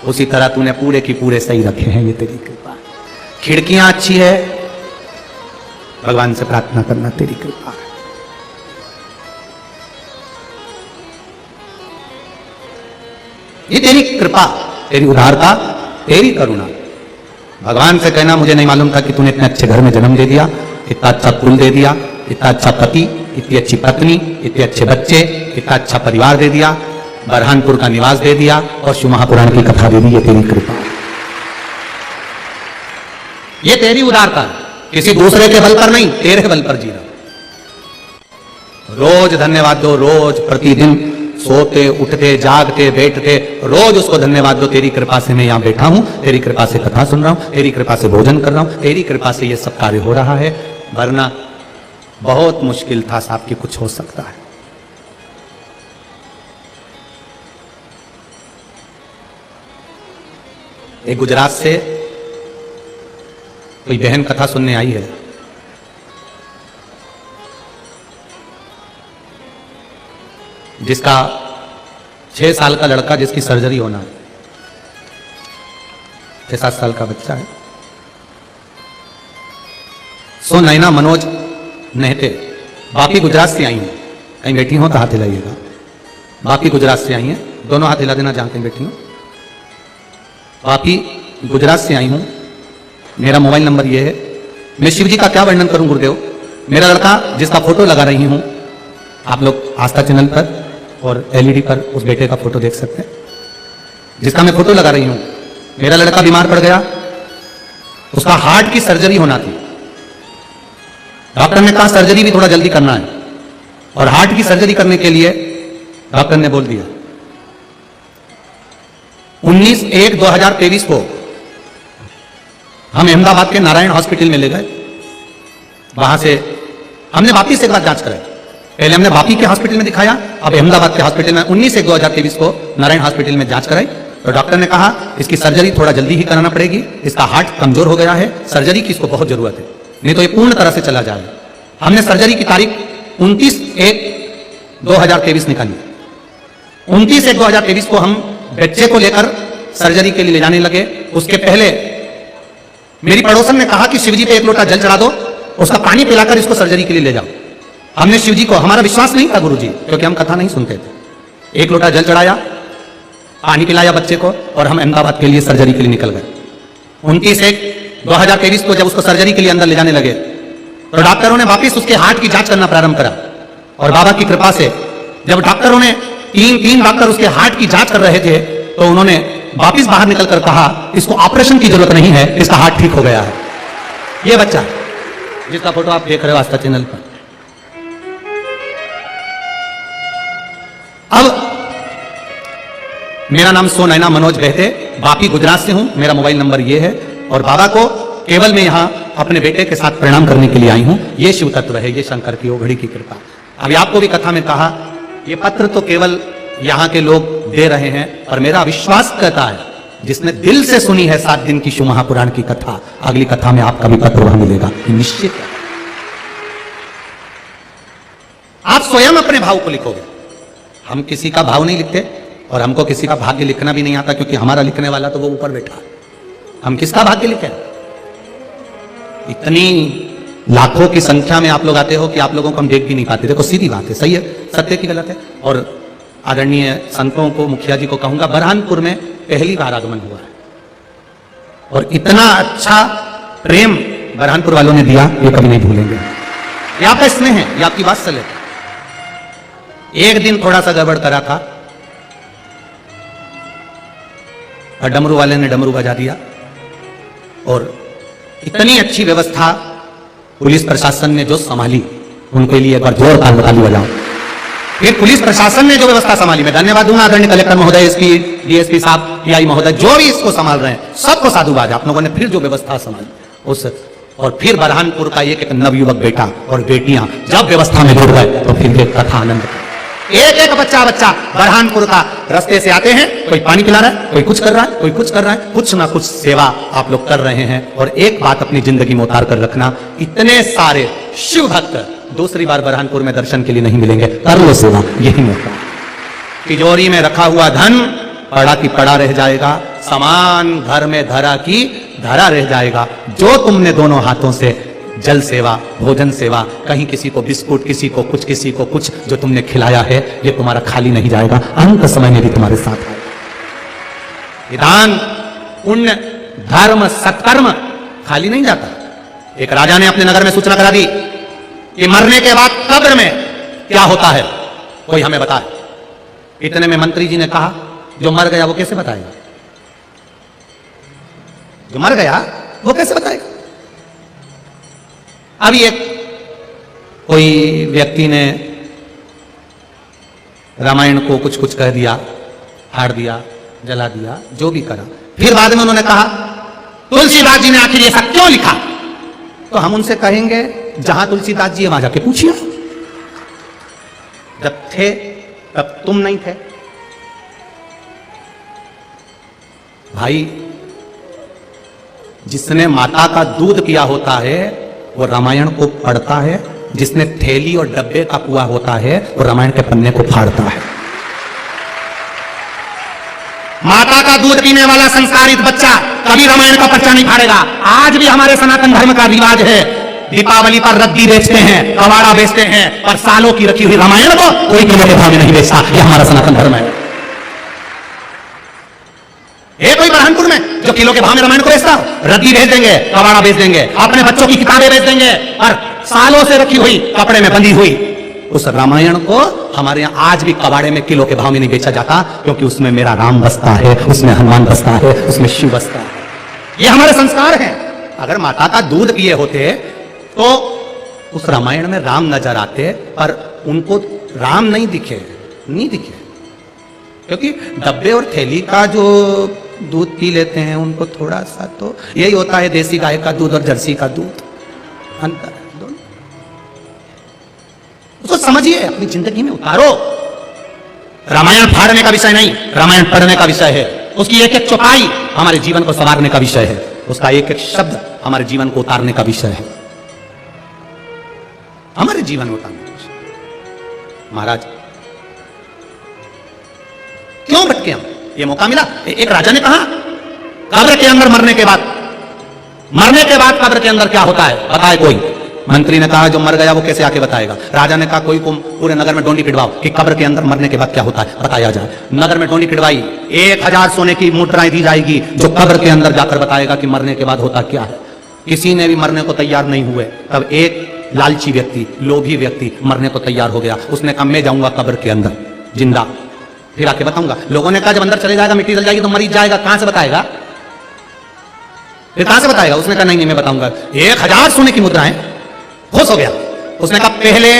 उसी तरह तूने पूरे की पूरे सही रखे हैं, ये तेरी कृपा। खिड़कियां अच्छी है, भगवान से प्रार्थना करना तेरी कृपा है। ये तेरी कृपा, तेरी उदारता, तेरी करुणा। भगवान से कहना मुझे नहीं मालूम था कि तूने इतने अच्छे घर में जन्म दे दिया, इतना अच्छा कुल दे दिया, इतना अच्छा पति, इतनी अच्छी पत्नी, इतने अच्छे बच्चे, इतना अच्छा परिवार दे दिया, बरहानपुर का निवास दे दिया और शिव महापुराण की कथा दे दी। ये तेरी कृपा, ये तेरी उदारता। किसी दूसरे के बल पर नहीं, तेरे बल पर जी रहा। रोज धन्यवाद दो, रोज प्रतिदिन सोते उठते जागते बैठते रोज उसको धन्यवाद दो। तेरी कृपा से मैं यहां बैठा हूं, तेरी कृपा से कथा सुन रहा हूं, तेरी कृपा से भोजन कर रहा हूं, तेरी कृपा से ये सब कार्य हो रहा है। वरना बहुत मुश्किल था साहब कि कुछ हो सकता है। एक गुजरात से कोई बहन कथा सुनने आई है। जिसका 6 साल का लड़का, जिसकी सर्जरी होना है, 6-7 साल का बच्चा है। सो नैना मनोज नहते बापी गुजरात से आई हैं। कहीं बैठी हो तो हाथ हिलाइएगा। बापी गुजरात से आई हैं, दोनों हाथ हिला देना जहां कहीं बैठी हो। बापी गुजरात से आई हूं, मेरा मोबाइल नंबर ये है। मैं शिव जी का क्या वर्णन करूं गुरुदेव। मेरा लड़का जिसका फोटो लगा रही हूं, आप लोग आस्था चैनल पर और एलईडी पर उस बेटे का फोटो देख सकते हैं, जिसका मैं फोटो लगा रही हूं। मेरा लड़का बीमार पड़ गया, उसका हार्ट की सर्जरी होना थी। डॉक्टर ने कहा सर्जरी भी थोड़ा जल्दी करना है, और हार्ट की सर्जरी करने के लिए डॉक्टर ने बोल दिया 19/1/2023 को हम अहमदाबाद के नारायण हॉस्पिटल में ले गए। वहां से हमने वापिस एक बार जांच कराई। पहले हमने वापी के हॉस्पिटल में दिखाया, अब अहमदाबाद के हॉस्पिटल में 19/1/2023 को नारायण हॉस्पिटल में जांच कराई। तो डॉक्टर ने कहा इसकी सर्जरी थोड़ा जल्दी ही कराना पड़ेगी, इसका हार्ट कमजोर हो गया है, सर्जरी की इसको बहुत जरूरत है, नहीं तो ये पूर्ण तरह से चला जाएगा। हमने सर्जरी की तारीख 29/1/2023 निकाली। 29/1/2023 को हम बच्चे को लेकर सर्जरी के लिए ले जाने लगे। उसके पहले मेरी पड़ोसन ने कहा कि शिवजी पे 1 लोटा जल चढ़ा दो, उसका पानी पिलाकर इसको सर्जरी के लिए ले जाओ। हमने शिवजी को, हमारा विश्वास नहीं था गुरुजी, क्योंकि हम कथा नहीं सुनते थे। 1 लोटा जल चढ़ाया, पानी पिलाया बच्चे को, और हम अहमदाबाद के लिए सर्जरी के लिए निकल गए। 29/1/2023 को जब उसको सर्जरी के लिए अंदर ले जाने लगे तो डॉक्टरों ने वापिस उसके हार्ट की जांच करना प्रारंभ करा। और बाबा की कृपा से जब डॉक्टरों ने तीन डॉक्टर उसके हार्ट की जांच कर रहे थे तो उन्होंने वापिस बाहर निकलकर कहा इसको ऑपरेशन की जरूरत नहीं है, इसका हार्ट ठीक हो गया है। ये बच्चा जिसका फोटो आप देख रहे हो आस्था चैनल पर। अब मेरा नाम सोनैना मनोज बहते, वापी गुजरात से हूं, मेरा मोबाइल नंबर ये है। और बाबा को केवल मैं यहां अपने बेटे के साथ प्रणाम करने के लिए आई हूं। ये शिव तत्व है, ये शंकर की ओघड़ी की कृपा। अभी आपको भी कथा में कहा, ये पत्र तो केवल यहां के लोग दे रहे हैं, और मेरा विश्वास कहता है जिसने दिल से सुनी है 7 दिन की शिव महापुराण की कथा, अगली कथा में आपका भी पत्र वहां मिलेगा, निश्चित है। आप स्वयं अपने भाव को लिखोगे, हम किसी का भाव नहीं लिखते, और हमको किसी का भाग्य लिखना भी नहीं आता, क्योंकि हमारा लिखने वाला तो वो ऊपर बैठा है। हम किसका भाग्य लिखें? इतनी लाखों की संख्या में आप लोग आते हो कि आप लोगों को हम देख भी नहीं पाते। देखो सीधी बात है, सही है, सत्य की गलत है। और आदरणीय संतों को, मुखिया जी को कहूंगा, बरहानपुर में पहली बार आगमन हुआ है, और इतना अच्छा प्रेम बरहानपुर वालों ने दिया, ये कभी नहीं भूलेंगे। ये आपका स्नेह है, ये आपकी वात्सल्य है। एक दिन थोड़ा सा गड़बड़ करा था, और डमरू वाले ने डमरू बजा दिया, और इतनी अच्छी व्यवस्था पुलिस प्रशासन ने जो संभाली, उनके लिए एक बार जोरदार ताली बजाओ। फिर पुलिस प्रशासन ने जो व्यवस्था संभाली, मैं धन्यवाद दूंगा आदरणीय कलेक्टर महोदय, एसपी, डीएसपी साहब, पीआई महोदय, जो भी इसको संभाल रहे हैं, सबको साधुवाद। आप लोगों ने फिर जो व्यवस्था संभाली उस, और फिर बरहानपुर का एक नवयुवक बेटा और बेटियां जब व्यवस्था में जुड़ गए तो फिर एक कथा आनंद। एक बच्चा बरहानपुर का रास्ते से आते हैं, कोई पानी पिला रहा है, कोई कुछ कर रहा है, कोई कुछ कर रहा है, कुछ ना कुछ सेवा आप लोग कर रहे हैं। और एक बात अपनी जिंदगी में उतार कर रखना, इतने सारे शिव भक्त दूसरी बार बरहानपुर में दर्शन के लिए नहीं मिलेंगे। कर लो सेवा, यही मौका। तिजोरी में रखा हुआ धन पड़ा की पड़ा रह जाएगा, सामान घर में धरा की धरा रह जाएगा। जो तुमने दोनों हाथों से जल सेवा, भोजन सेवा, कहीं किसी को बिस्कुट, किसी को कुछ जो तुमने खिलाया है, ये तुम्हारा खाली नहीं जाएगा, अंत समय में भी तुम्हारे साथ है। दान, पुण्य, धर्म, सत्कर्म खाली नहीं जाता। एक राजा ने अपने नगर में सूचना करा दी कि मरने के बाद कब्र में क्या होता है, कोई हमें बताए। इतने में मंत्री जी ने कहा जो मर गया वो कैसे बताएगा, जो मर गया वो कैसे बताएगा। अभी एक कोई व्यक्ति ने रामायण को कुछ कह दिया, फाड़ दिया, जला दिया, जो भी करा। फिर बाद में उन्होंने कहा तुलसीदास जी ने आखिर ऐसा क्यों लिखा, तो हम उनसे कहेंगे जहां तुलसीदास जी वहां जाके पूछिए। जब थे तब तुम नहीं थे भाई। जिसने माता का दूध पिया होता है वो रामायण को पढ़ता है, जिसने थैली और डब्बे का कुआ होता है वो रामायण के पन्ने को फाड़ता है। माता का दूध पीने वाला संस्कारित बच्चा कभी रामायण का पर्चा नहीं फाड़ेगा। आज भी हमारे सनातन धर्म का रिवाज है, दीपावली पर रद्दी बेचते हैं, कवाड़ा बेचते हैं, पर सालों की रखी हुई रामायण को कोई किलो के भाव में नहीं बेचता। यह हमारा सनातन धर्म है। कोई बरहानपुर में जो किलो के भाव में रामायण को बेचता, रद्दी बेच देंगे, कवाड़ा बेच देंगे, अपने बच्चों की किताबें बेच देंगे, और सालों से रखी हुई कपड़े में बंधी हुई उस रामायण को हमारे यहां आज भी कबाड़े में किलो के भाव में नहीं बेचा जाता, क्योंकि उसमें मेरा राम बसता है, उसमें हनुमान बसता है, उसमें शिव बसता है। ये हमारे संस्कार हैं। अगर माता का दूध पिए होते तो उस रामायण में राम नजर आते, पर उनको राम नहीं दिखे, क्योंकि डब्बे और थैली का जो दूध पी लेते हैं उनको थोड़ा सा तो यही होता है, देसी गाय का दूध और जर्सी का दूध, अंतर है दोनों। उसको समझिए, अपनी जिंदगी में उतारो। रामायण फाड़ने का विषय नहीं, रामायण पढ़ने का विषय है। उसकी एक एक चौपाई हमारे जीवन को संवारने का विषय है। उसका एक एक शब्द हमारे जीवन को उतारने का विषय है, हमारे जीवन में उतारने का विषय। महाराज क्यों भटके हम? ये मौका मिला। एक राजा ने कहा कब्र के अंदर मरने के बाद कब्र के अंदर क्या होता है बताए कोई? मंत्री ने कहा जो मर गया वो कैसे आके बताएगा? राजा ने कहा कोई को पूरे नगर में डोंडी पिटवाओ कि कब्र के अंदर मरने के बाद क्या होता है बताया जाए। नगर में डोंडी पिटवाई, 1000 सोने की मुद्राएं दी जाएगी जो कब्र के अंदर जाकर बताएगा कि मरने के बाद होता क्या है। किसी ने भी मरने को तैयार नहीं हुए, तब एक लालची व्यक्ति, लोभी व्यक्ति मरने को तैयार हो गया। उसने कहा मैं जाऊंगा कब्र के अंदर जिंदा, फिर आके बताऊंगा। लोगों ने कहा जब अंदर चले जाएगा मिट्टी जल जाएगी तो मरीज जाएगा, कहां से बताएगा? फिर कहां से बताएगा? उसने कहा नहीं मैं बताऊंगा। 1000 सोने की मुद्राएं, खुश हो गया। उसने कहा पहले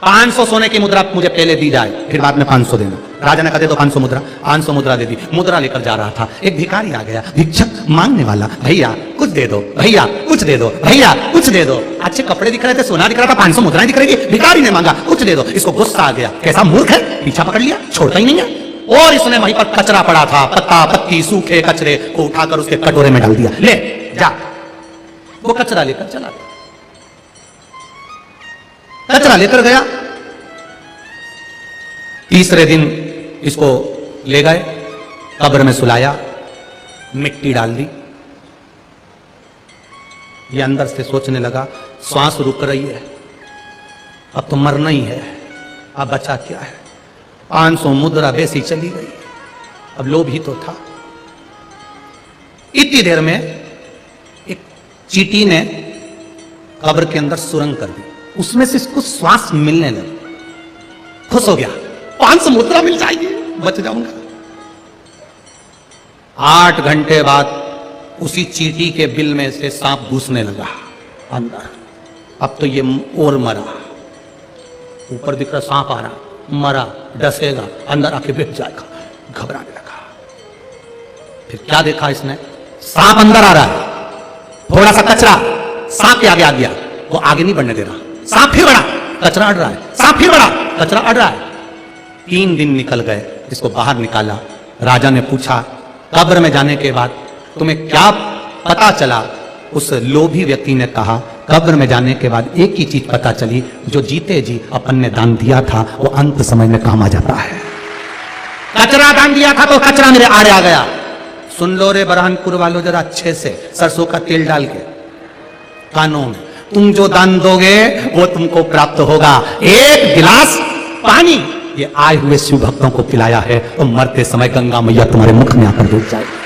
500 सोने की मुद्रा मुझे पहले दी जाए, फिर बाद में 500 देना। राजा ने कहा दे दो 500 मुद्रा। 500 मुद्रा दे दी। मुद्रा लेकर जा रहा था, एक भिखारी आ गया, भिक्षक मांगने वाला, भैया कुछ दे दो, भैया कुछ दे दो, भैया कुछ दे दो। अच्छे कपड़े दिख रहे थे, सोना दिख रहा था, 500 मुद्राएं दिख रही थी। भिखारी ने मांगा कुछ दे दो। इसको गुस्सा आ गया, कैसा मूर्ख है, पीछा पकड़ लिया, छोड़ता ही नहीं है। और इसने वहीं पर कचरा पड़ा था, पत्ता पत्ती सूखे कचरे को उठाकर उसके कटोरे में डाल दिया। ले जा। वो कचरा लेकर चला गया, कचरा लेकर गया। तीसरे दिन इसको ले गए, कब्र में सुलाया, मिट्टी डाल दी। ये अंदर से सोचने लगा श्वास रुक रही है, अब तो मरना ही है, अब बचा क्या है? 500 मुद्रा वैसी चली गई, अब लोभ ही तो था। इतनी देर में एक चींटी ने कब्र के अंदर सुरंग कर दी, उसमें से इसको श्वास मिलने लगा। खुश हो गया, 500 मुद्रा मिल जाएगी, बच जाऊंगा। 8 घंटे बाद उसी चींटी के बिल में से सांप घुसने लगा अंदर। अब तो ये और मरा, ऊपर दिख रहा सांप आ रहा, मरा, डसेगा, अंदर आके बैठ जाएगा, घबराने लगा। फिर क्या देखा इसने? सांप अंदर आ रहा है, थोड़ा सा कचरा सांप के आगे आ गया, वो आगे नहीं बढ़ने दे रहा। सांप फिर बढ़ा, कचरा अड़ रहा है, सांप फिर बढ़ा, कचरा अड़ रहा है। 3 दिन निकल गए, इसको बाहर निकाला। राजा ने पूछा कब्र में जाने के बाद तुम्हें क्या पता चला? उस लोभी व्यक्ति ने कहा कब्र में जाने के बाद एक ही चीज पता चली, जो जीते जी अपन ने दान दिया था वो अंत समय में काम आ जाता है। कचरा दान दिया था तो कचरा मेरे आड़े आ गया। सुन लो रे बरहानपुर वालों जरा अच्छे से, सरसों का तेल डाल के कानों में, तुम जो दान दोगे वो तुमको प्राप्त होगा। एक गिलास पानी ये आए हुए शिव भक्तों को पिलाया है तो मरते समय गंगा मैया तुम्हारे मुख में आकर बैठ जाएगी।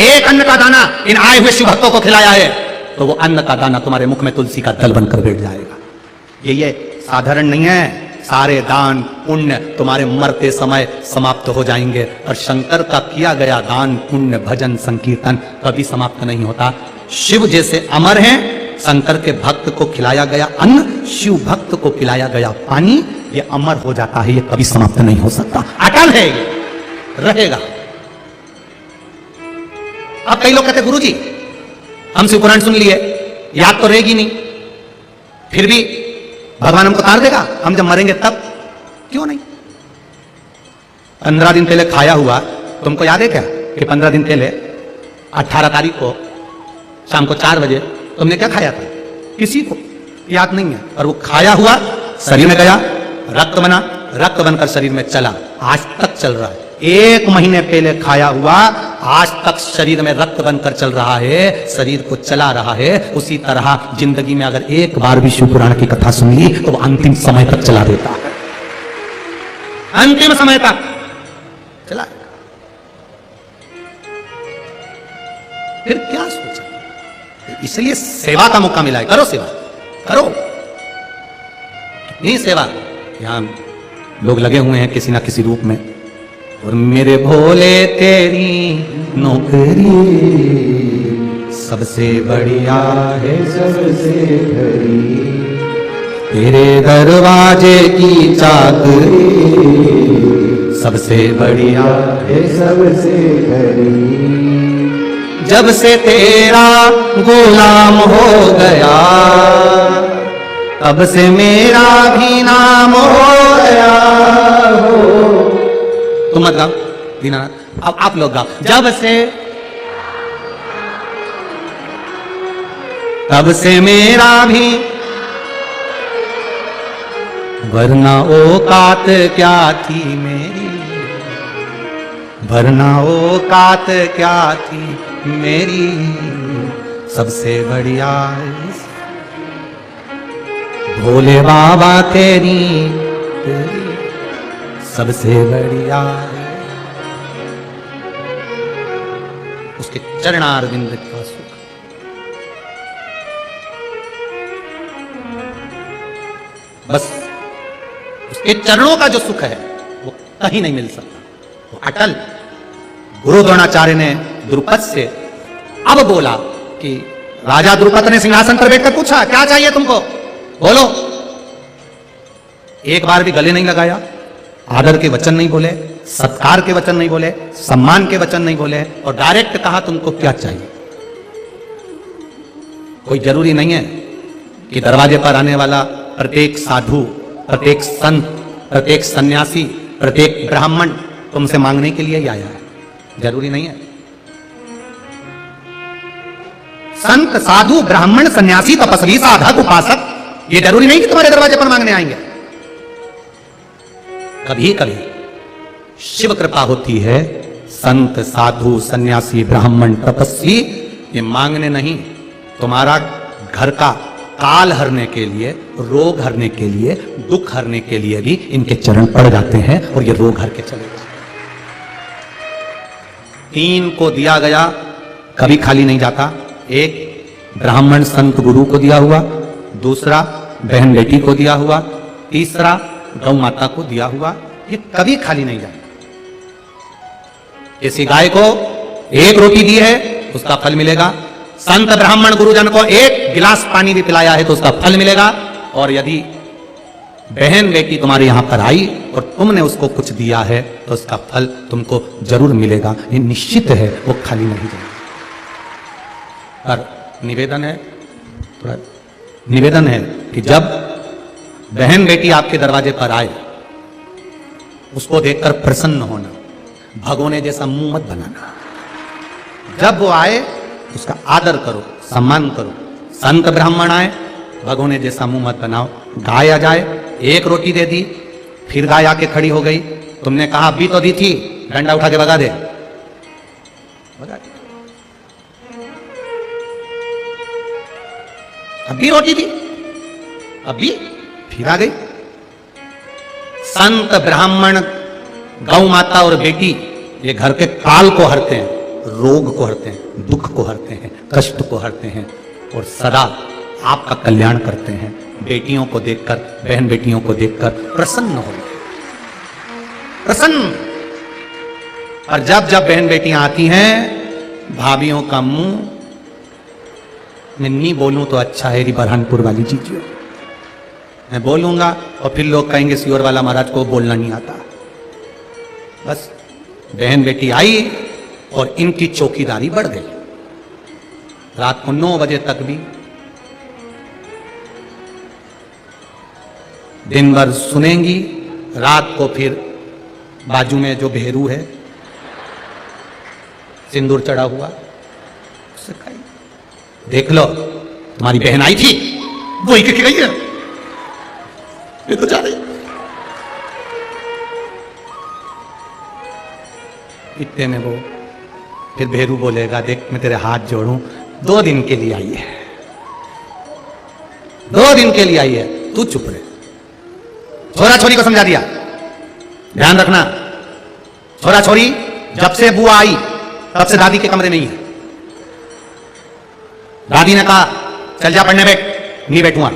एक अन्न का दाना इन आए हुए शिव भक्तों को खिलाया है तो वो अन्न का दाना तुम्हारे मुख में तुलसी का दल बनकर बैठ जाएगा। ये साधारण नहीं है। सारे दान पुण्य तुम्हारे मरते समय समाप्त हो जाएंगे। और शंकर का किया गया दान पुण्य भजन संकीर्तन कभी समाप्त नहीं होता। शिव जैसे अमर हैं, शंकर के भक्त को खिलाया गया अन्न, शिव भक्त को पिलाया गया पानी, ये अमर हो जाता है, ये कभी समाप्त नहीं हो सकता, अटल है, रहेगा। अब कई लोग कहते गुरुजी हम शिव पुराण सुन लिए, याद तो रहेगी नहीं, फिर भी भगवान हमको तार देगा हम जब मरेंगे तब? क्यों नहीं? 15 दिन पहले खाया हुआ तुमको याद है क्या कि 15 दिन पहले 18 तारीख को शाम को 4 बजे तुमने क्या खाया था? किसी को याद नहीं है। और वो खाया हुआ शरीर में गया, रक्त बना, रक्त बनकर शरीर में चला, आज तक चल रहा है। 1 महीने पहले खाया हुआ आज तक शरीर में रक्त बनकर चल रहा है, शरीर को चला रहा है। उसी तरह जिंदगी में अगर एक बार भी शिव पुराण की कथा सुन ली तो वो अंतिम समय तक चला देता है, अंतिम समय तक चला। फिर क्या सोचा? इसलिए सेवा का मौका मिला है, करो सेवा, करो। नहीं सेवा, यहां लोग लगे हुए हैं किसी ना किसी रूप में। और मेरे भोले तेरी नौकरी सबसे बढ़िया है, सबसे खरी, तेरे दरवाजे की चाकरी सबसे बढ़िया है, सबसे खरी। जब से तेरा गुलाम हो गया तब से मेरा भी नाम हो गया हो। तुम मत गाओ दीनानाथ, अब आप लोग गाओ। जब से तब से मेरा भी, वरना औकात क्या थी मेरी, वरना औकात क्या थी मेरी, सबसे बढ़िया भोले बाबा तेरी, तेरी सबसे बढ़िया। उसके चरणारविंद का सुख, बस उसके चरणों का जो सुख है वो कहीं नहीं मिल सकता, वो अटल। गुरु द्रोणाचार्य ने द्रुपद से अब बोला कि राजा द्रुपद ने सिंहासन पर बैठकर पूछा, क्या चाहिए तुमको, बोलो। एक बार भी गले नहीं लगाया, आदर के वचन नहीं बोले, सत्कार के वचन नहीं बोले, सम्मान के वचन नहीं बोले, और डायरेक्ट कहा तुमको क्या चाहिए। कोई जरूरी नहीं है कि दरवाजे पर आने वाला प्रत्येक साधु, प्रत्येक संत, प्रत्येक सन्यासी, प्रत्येक ब्राह्मण तुमसे मांगने के लिए ही आया है, जरूरी नहीं है। संत, साधु, ब्राह्मण, सन्यासी, तपस्वी, साधक, उपासक, ये जरूरी नहीं कि तुम्हारे दरवाजे पर मांगने आएंगे। कभी कभी शिव कृपा होती है, संत, साधु, सन्यासी, ब्राह्मण, तपस्वी ये मांगने नहीं, तुम्हारा घर का काल हरने के लिए, रोग हरने के लिए, दुख हरने के लिए भी इनके चरण पड़ जाते हैं और ये रोग हर के चले जाते हैं। 3 को दिया गया कभी खाली नहीं जाता। एक ब्राह्मण संत गुरु को दिया हुआ, दूसरा बहन बेटी को दिया हुआ, तीसरा गौ माता को दिया हुआ, ये कभी खाली नहीं जाता। किसी गाय को 1 रोटी दी है उसका फल मिलेगा, संत ब्राह्मण गुरुजन को 1 गिलास पानी भी पिलाया है तो उसका फल मिलेगा, और यदि बहन बेटी तुम्हारे यहां पर आई और तुमने उसको कुछ दिया है तो उसका फल तुमको जरूर मिलेगा, ये निश्चित है, वो खाली नहीं जाएगा। पर निवेदन है, थोड़ा निवेदन है कि जब बहन बेटी आपके दरवाजे पर आए उसको देखकर प्रसन्न होना, भगोने जैसा मुंह मत बनाना। जब वो आए उसका आदर करो, सम्मान करो। संत ब्राह्मण आए, भगोने जैसा मुंह मत बनाओ। गाय आ जाए, 1 रोटी दे दी, फिर गाय आके खड़ी हो गई, तुमने कहा अभी तो दी थी, डंडा उठा के भगा दे, भगा दे। अभी रोटी दी, अभी फिर आ गई। संत ब्राह्मण, गौ माता और बेटी ये घर के काल को हरते हैं, रोग को हरते हैं, दुख को हरते हैं, कष्ट को हरते हैं और सदा आपका कल्याण करते हैं। बेटियों को देखकर, बहन बेटियों को देखकर प्रसन्न हो, प्रसन्न। और जब जब बहन बेटियां आती हैं, भाभियों का मुंह, मैं नहीं बोलूं तो अच्छा है, बरहानपुर वाली चीजियों मैं बोलूंगा और फिर लोग कहेंगे सियोर वाला महाराज को बोलना नहीं आता। बस बहन बेटी आई और इनकी चौकीदारी बढ़ गई। रात को 9 बजे तक भी दिन भर सुनेंगी, रात को फिर बाजू में जो भेरू है सिंदूर चढ़ा हुआ उससे खाई, देख लो तुम्हारी बहन आई थी, वो ही गई है, ये तो जा रही। इतने में वो फिर भेरू बोलेगा, देख मैं तेरे हाथ जोड़ूं, 2 दिन के लिए आई है, 2 दिन के लिए आई है, तू चुप रहे। छोरा छोरी को समझा दिया, ध्यान रखना, छोरा छोरी जब से बुआ आई तब से दादी के कमरे नहीं है। दादी ने कहा चल जा पढ़ने बैठ, नहीं बैठूंगा,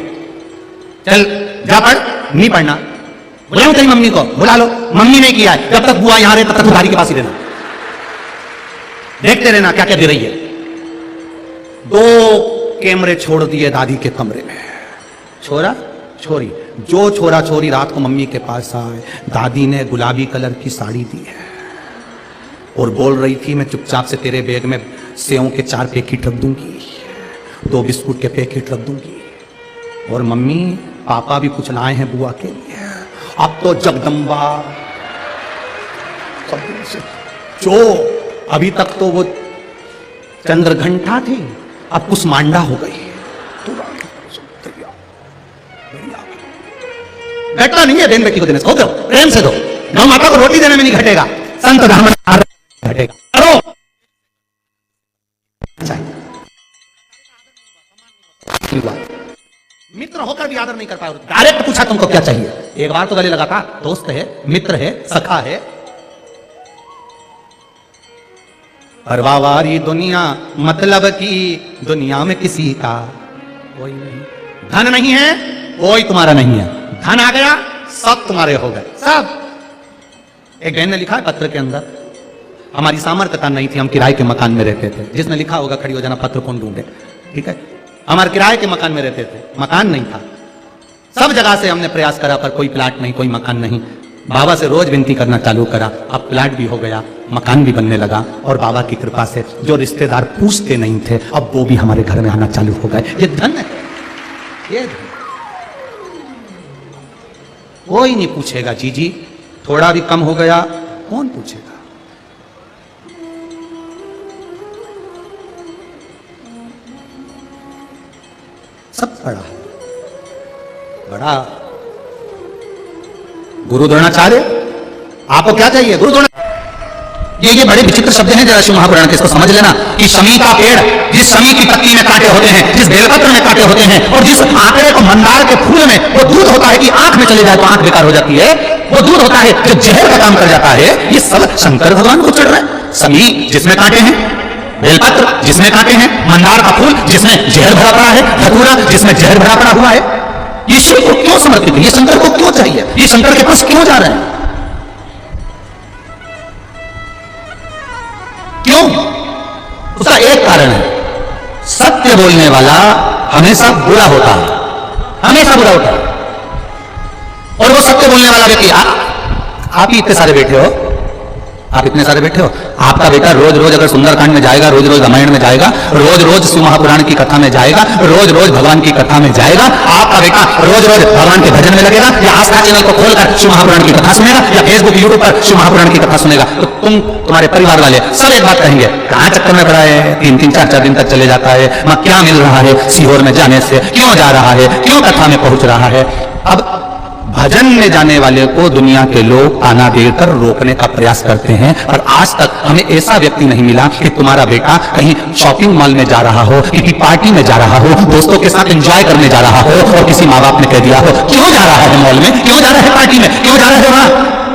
चल जा पढ़, नहीं पढ़ना, बुलाऊं तेरी मम्मी को, बुला लो, मम्मी ने किया है, जब तक बुआ यहां रहे तब तक दादी के पास ही रहना, देखते रहना क्या क्या दे रही है। 2 कैमरे छोड़ दिए दादी के कमरे में। छोरा छोरी, जो छोरा छोरी रात को मम्मी के पास आए, दादी ने गुलाबी कलर की साड़ी दी है और बोल रही थी मैं चुपचाप से तेरे बैग में सेवों के 4 पैकेट रख दूंगी, 2 बिस्कुट के पैकेट रख दूंगी, और मम्मी पापा भी कुछ लाए हैं बुआ के लिए। अब तो जगदम्बा जो अभी तक तो वो चंद्रघंटा थी, अब कुसमांडा हो गई। घटना नहीं है बहन बेटी को देने से, हो प्रेम से दो। गौ माता को रोटी देने में नहीं घटेगा, संत धर्म घटेगा। करो मित्र होकर भी आदर नहीं कर पाए। डायरेक्ट पूछा तुमको क्या चाहिए, एक बार तो गले लगा था, दोस्त है, मित्र है, सखा है। परवावारी दुनिया मतलब की दुनिया में किसी का कोई नहीं। धन नहीं है कोई तुम्हारा नहीं है, धन आ गया सब तुम्हारे हो गए सब। एक बहन ने लिखा है पत्र के अंदर, हमारी सामर्थ्यता नहीं थी, हम किराए के मकान में रहते थे। जिसने लिखा होगा खड़ी हो जाना, पत्र कौन ढूंढे, ठीक है। हमारे किराए के मकान में रहते थे, मकान नहीं था। सब जगह से हमने प्रयास करा पर कोई प्लाट नहीं, कोई मकान नहीं। बाबा से रोज विनती करना चालू करा, अब प्लाट भी हो गया, मकान भी बनने लगा। और बाबा की कृपा से जो रिश्तेदार पूछते नहीं थे अब वो भी हमारे घर में आना चालू हो गए। ये धन है, ये धन। कोई नहीं पूछेगा जी थोड़ा भी कम हो गया, कौन पूछेगा। सब बड़ा बड़ा गुरु द्रोणाचार्य, आपको क्या चाहिए गुरु द्रोणाचार्य। ये बड़े विचित्र शब्द हैं, जरा शिव महापुराण के, इसको समझ लेना कि शमी का पेड़, जिस शमी की पत्ती में कांटे होते हैं, जिस बेलपत्र में कांटे होते हैं, और जिस आंकड़े को मंदार के फूल में वो दूध होता है कि आंख में चले जाए तो आंख बेकार हो जाती है, वो दूध होता है जो जहर का काम कर जाता है, ये सब शंकर भगवान को चढ़ रहा है। शमी जिसमें कांटे हैं, बेलपत्र जिसमें कांटे हैं, मंदार का फूल जिसमें जहर भरा पड़ा है, धतूरा जिसमें जहर भरा पड़ा हुआ है, ये शिव को क्यों समर्पित है, ये शंकर को क्यों चाहिए, ये शंकर के पास क्यों जा रहे हैं, क्यों? उसका एक कारण है, सत्य बोलने वाला हमेशा बुरा होता है, हमेशा बुरा होता है। और वो सत्य बोलने वाला व्यक्ति, आप ही इतने सारे बैठे हो, आप इतने सारे बैठे हो, आपका बेटा रोज रोज अगर सुंदरकांड में जाएगा, रोज रोज रामायण में जाएगा, रोज रोज शिव महापुराण की कथा में जाएगा, रोज रोज भगवान की कथा में जाएगा, आपका बेटा रोज रोज भगवान के भजन में लगेगा, या आस्था चैनल को खोलकर शिव महापुराण की कथा सुनेगा, या फेसबुक यूट्यूब पर शिव महापुराण की कथा सुनेगा, तो तुम्हारे परिवार वाले सब एक बात कहेंगे, कहां चक्कर में पड़ा है, 3-3, 4-4 दिन तक चले जाता है, क्या मिल रहा है सीहोर में जाने से, क्यों जा रहा है, क्यों कथा में पहुंच रहा है। अब भजन में जाने वाले को दुनिया के लोग ताना देकर रोकने का प्रयास करते हैं, पर आज तक हमें ऐसा व्यक्ति नहीं मिला कि तुम्हारा बेटा कहीं शॉपिंग मॉल में जा रहा हो, किसी पार्टी में जा रहा हो, दोस्तों के साथ एंजॉय करने जा रहा हो, और किसी माँ बाप ने कह दिया हो क्यों जा रहा है मॉल में, क्यों जा रहा है पार्टी में, क्यों जा रहा है वहां।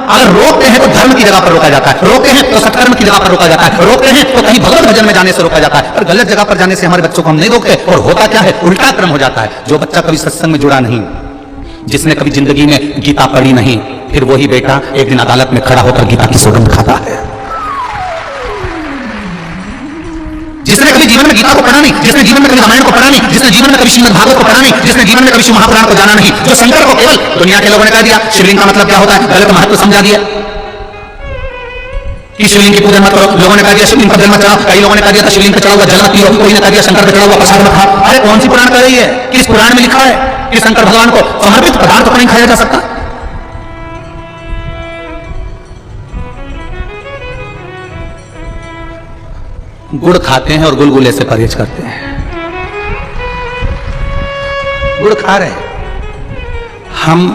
अगर रोकते हैं तो धर्म की जगह पर रोका जाता है, रोकते हैं तो सत्कर्म की जगह पर रोका जाता है, रोकते हैं तो कहीं भगवत भजन में जाने से रोका जाता है, पर गलत जगह पर जाने से हमारे बच्चों को हम नहीं रोकते। और होता क्या है, उल्टा क्रम हो जाता है। जो बच्चा कभी सत्संग में जुड़ा नहीं, जिसने कभी जिंदगी में गीता पढ़ी नहीं, फिर वही बेटा एक दिन अदालत में खड़ा होकर गीता की सौगंध खाता है। जिसने कभी जीवन में गीता को पढ़ा नहीं, जिसने जीवन में कभी रामायण को पढ़ा नहीं, जिसने जीवन में कभी श्रीमद् भागवत को पढ़ा नहीं, जिसने जीवन में कभी शिव महापुराण को जाना नहीं, जो शंकर को केवल दुनिया के लोगों ने कह दिया शिवलिंग का मतलब क्या होता है, गलत महत्व समझा दिया कि शिवलिंग की पूजन मत करो, लोगों ने कह दिया शिवलिंग पर जल मत चढ़ाओ, कई लोगों ने कह दिया था शिवलिंग पर चढ़ा हुआ जल मत पियो, कोई ने कह दिया शंकर पर चढ़ा हुआ प्रसाद मत खाओ। अरे कौन सी पुराण कह रही है, किस पुराण में लिखा है कि शंकर भगवान को समर्पित पदार्थ को नहीं खाया जा सकता। गुड़ खाते हैं और गुलगुले से परहेज करते हैं। गुड़ खा रहे, हम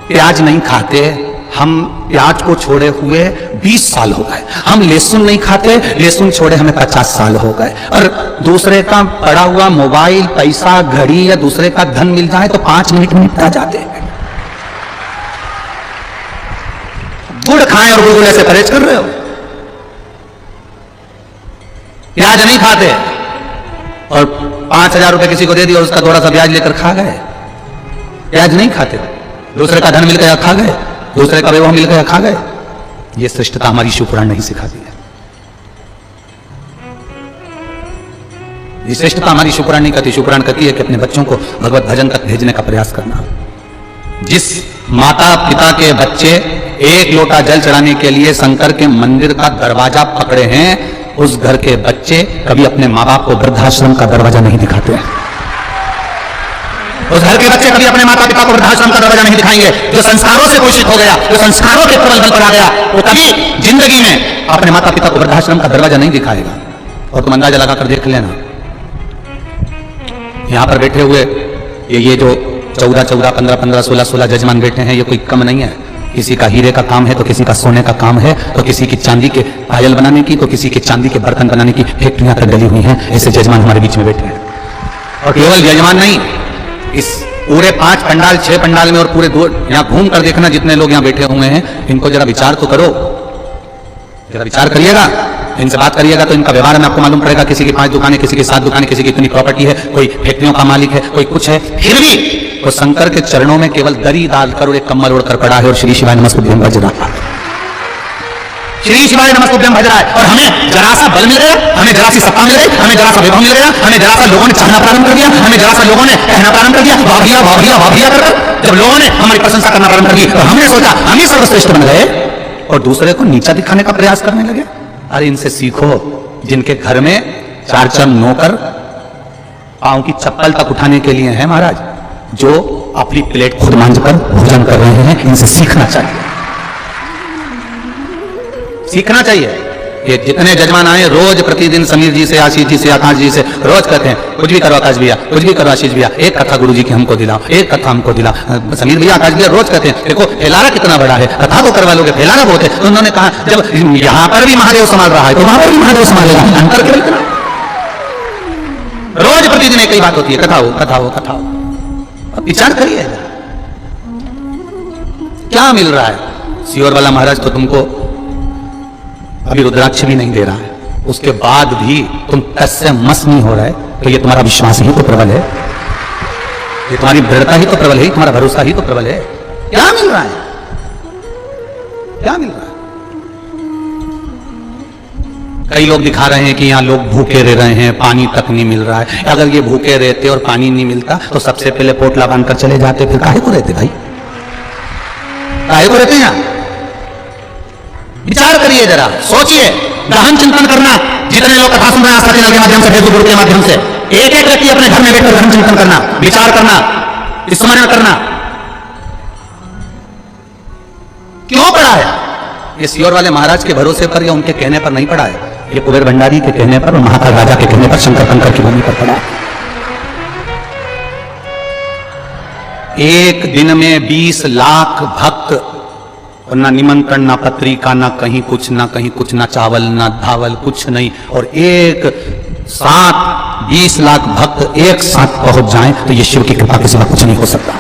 प्याज नहीं खाते, हम प्याज को छोड़े हुए 20 साल हो गए। हम लहसुन नहीं खाते, लहसुन छोड़े हमें 50 साल हो गए। और दूसरे का पड़ा हुआ मोबाइल, पैसा, घड़ी या दूसरे का धन मिल जाए तो 5 मिनट में निपटा जाते हैं। गुड़ खाएं और गुलगुले से परहेज कर रहे हो। प्याज नहीं खाते और 5000 रुपए किसी को दे दिया, उसका थोड़ा सा ब्याज लेकर खा गए। प्याज नहीं खाते, दूसरे का धन मिल गया खा गए, दूसरे का वैभव मिल गया खा गए। ये श्रेष्ठता हमारी शिव पुराण नहीं सिखाती है। ये श्रेष्ठता हमारी शिव पुराण नहीं कहती। शिव पुराण कहती है कि अपने बच्चों को भगवत भजन तक भेजने का प्रयास करना। जिस माता पिता के बच्चे 1 लोटा जल चढ़ाने के लिए शंकर के मंदिर का दरवाजा पकड़े हैं, उस घर के बच्चे कभी अपने माँ बाप को वृद्धाश्रम का दरवाजा नहीं दिखाते हैं। उस घर के बच्चे कभी अपने माता पिता को वृद्धाश्रम का दरवाजा नहीं दिखाएंगे। जो संस्कारों से पोषित हो गया, जो संस्कारों के प्रबल बल पर आ गया, वो कभी जिंदगी में अपने माता पिता को वृद्धाश्रम का दरवाजा नहीं दिखाएगा। और तुम अंदाजा लगाकर देख लेना, यहां पर बैठे हुए ये जो 14-14, 15-15, 16-16 जजमान बैठे हैं, ये कोई कम नहीं है। किसी का हीरे का काम है तो किसी का सोने का काम है, तो किसी की चांदी के पायल बनाने की, तो किसी के चांदी के बर्तन बनाने की फैक्ट्रियां तक डली हुई हैं। ऐसे जजमान हमारे बीच में बैठे हैं। और केवल जजमान नहीं, इस पूरे 5 पंडाल 6 पंडाल में और पूरे यहाँ घूम कर देखना जितने लोग यहाँ बैठे हुए हैं, इनको जरा विचार तो करो, जरा विचार करिएगा। इनसे बात करिएगा तो इनका व्यवहार में आपको मालूम पड़ेगा। किसी की 5 दुकानें, किसी की 7 दुकानें, किसी की इतनी प्रॉपर्टी है, कोई फैक्ट्रियों का मालिक है, कोई कुछ है, फिर भी वो शंकर के चरणों में केवल दरी डालकर और एक कम्बल ओढ़कर पड़ा है और श्री शिवाय नमस्तुभ्यम भज रहा है, श्री शिवाय नमस्तुभ्यम भज रहा है। और हमें जरा सा बल मिल गया, हमें जरा सी सत्ता मिल गई, हमें जरा सा वैभव मिल गया, हमें जरा सा लोगों ने चाहना प्रारंभ कर दिया, हमें जरा सा लोगों ने कहना प्रारंभ कर दिया, वाह भैया वाह भैया वाह भैया कर। जब लोगों ने हमारी प्रशंसा करना प्रारंभ कर दी तो हमने सोचा हम ही सर्वश्रेष्ठ बन गए और दूसरे को नीचा दिखाने का प्रयास करने लगे। अरे इनसे सीखो, जिनके घर में 4 नौकर पांव की चप्पल तक उठाने के लिए है महाराज, जो अपनी प्लेट खुद मांझकर भोजन कर रहे हैं, इनसे सीखना चाहिए, सीखना चाहिए। ये जितने जजमान आए रोज प्रतिदिन समीर जी से, आशीष जी से, आकाश जी से रोज कहते हैं कुछ भी करो आकाश भैया, कुछ भी करो आशीष भैया, एक कथा गुरु जी की हमको दिलाओ, एक कथा हमको दिलाओ। समीर भैया, आकाश भैया रोज कहते हैं देखो फैलाना कितना बड़ा है, कथा को करवा लोगे, फैलाना बहुत है। तो उन्होंने कहा जब यहां पर भी महादेव संभाल रहा है तो वहां पर भी महादेव संभालेगा, अंतर केवल इतना। रोज प्रतिदिन एक ही बात होती है, कथा हो कथा हो कथा हो। अब विचार करिए क्या मिल रहा है। सियोर वाला महाराज तो तुमको अभी रुद्राक्ष भी नहीं दे रहा है, उसके बाद भी तुम टस से मस नहीं हो रहा है, तो ये तुम्हारा विश्वास ही तो प्रबल है, ये तुम्हारी दृढ़ता ही तो प्रबल है, तुम्हारा भरोसा ही तो प्रबल है। क्या मिल रहा है, क्या मिल रहा है। कई लोग दिखा रहे हैं कि यहाँ लोग भूखे रह रहे हैं, पानी तक नहीं मिल रहा है। अगर ये भूखे रहते और पानी नहीं मिलता तो सबसे पहले पोटला बांधकर चले जाते, फिर काहे को रहते भाई, काहे को रहते हैं। विचार करिए, जरा सोचिए, गहन चिंतन करना। जितने लोग कथा सुन रहे हैं आस्था चैनल के माध्यम से, फेसबुक ग्रुप के माध्यम से, एक एक व्यक्ति अपने घर में बैठकर गहन चिंतन करना, विचार करना, स्मरण करना। क्यों पड़ा है ये सियोर वाले महाराज के भरोसे पर या उनके कहने पर नहीं पड़ा है, ये कुबेर भंडारी के कहने पर और महाकाल राजा के कहने पर, शंकर कंकर की भूमि पर पड़ा है। एक दिन में 20 लाख भक्त, और ना निमंत्रण, ना पत्रिका, ना कहीं कुछ, ना कहीं कुछ, ना चावल ना धावल, कुछ नहीं। और एक साथ 20 लाख भक्त एक साथ पहुंच जाएं तो ये शिव की कृपा के सिवा कुछ नहीं हो सकता,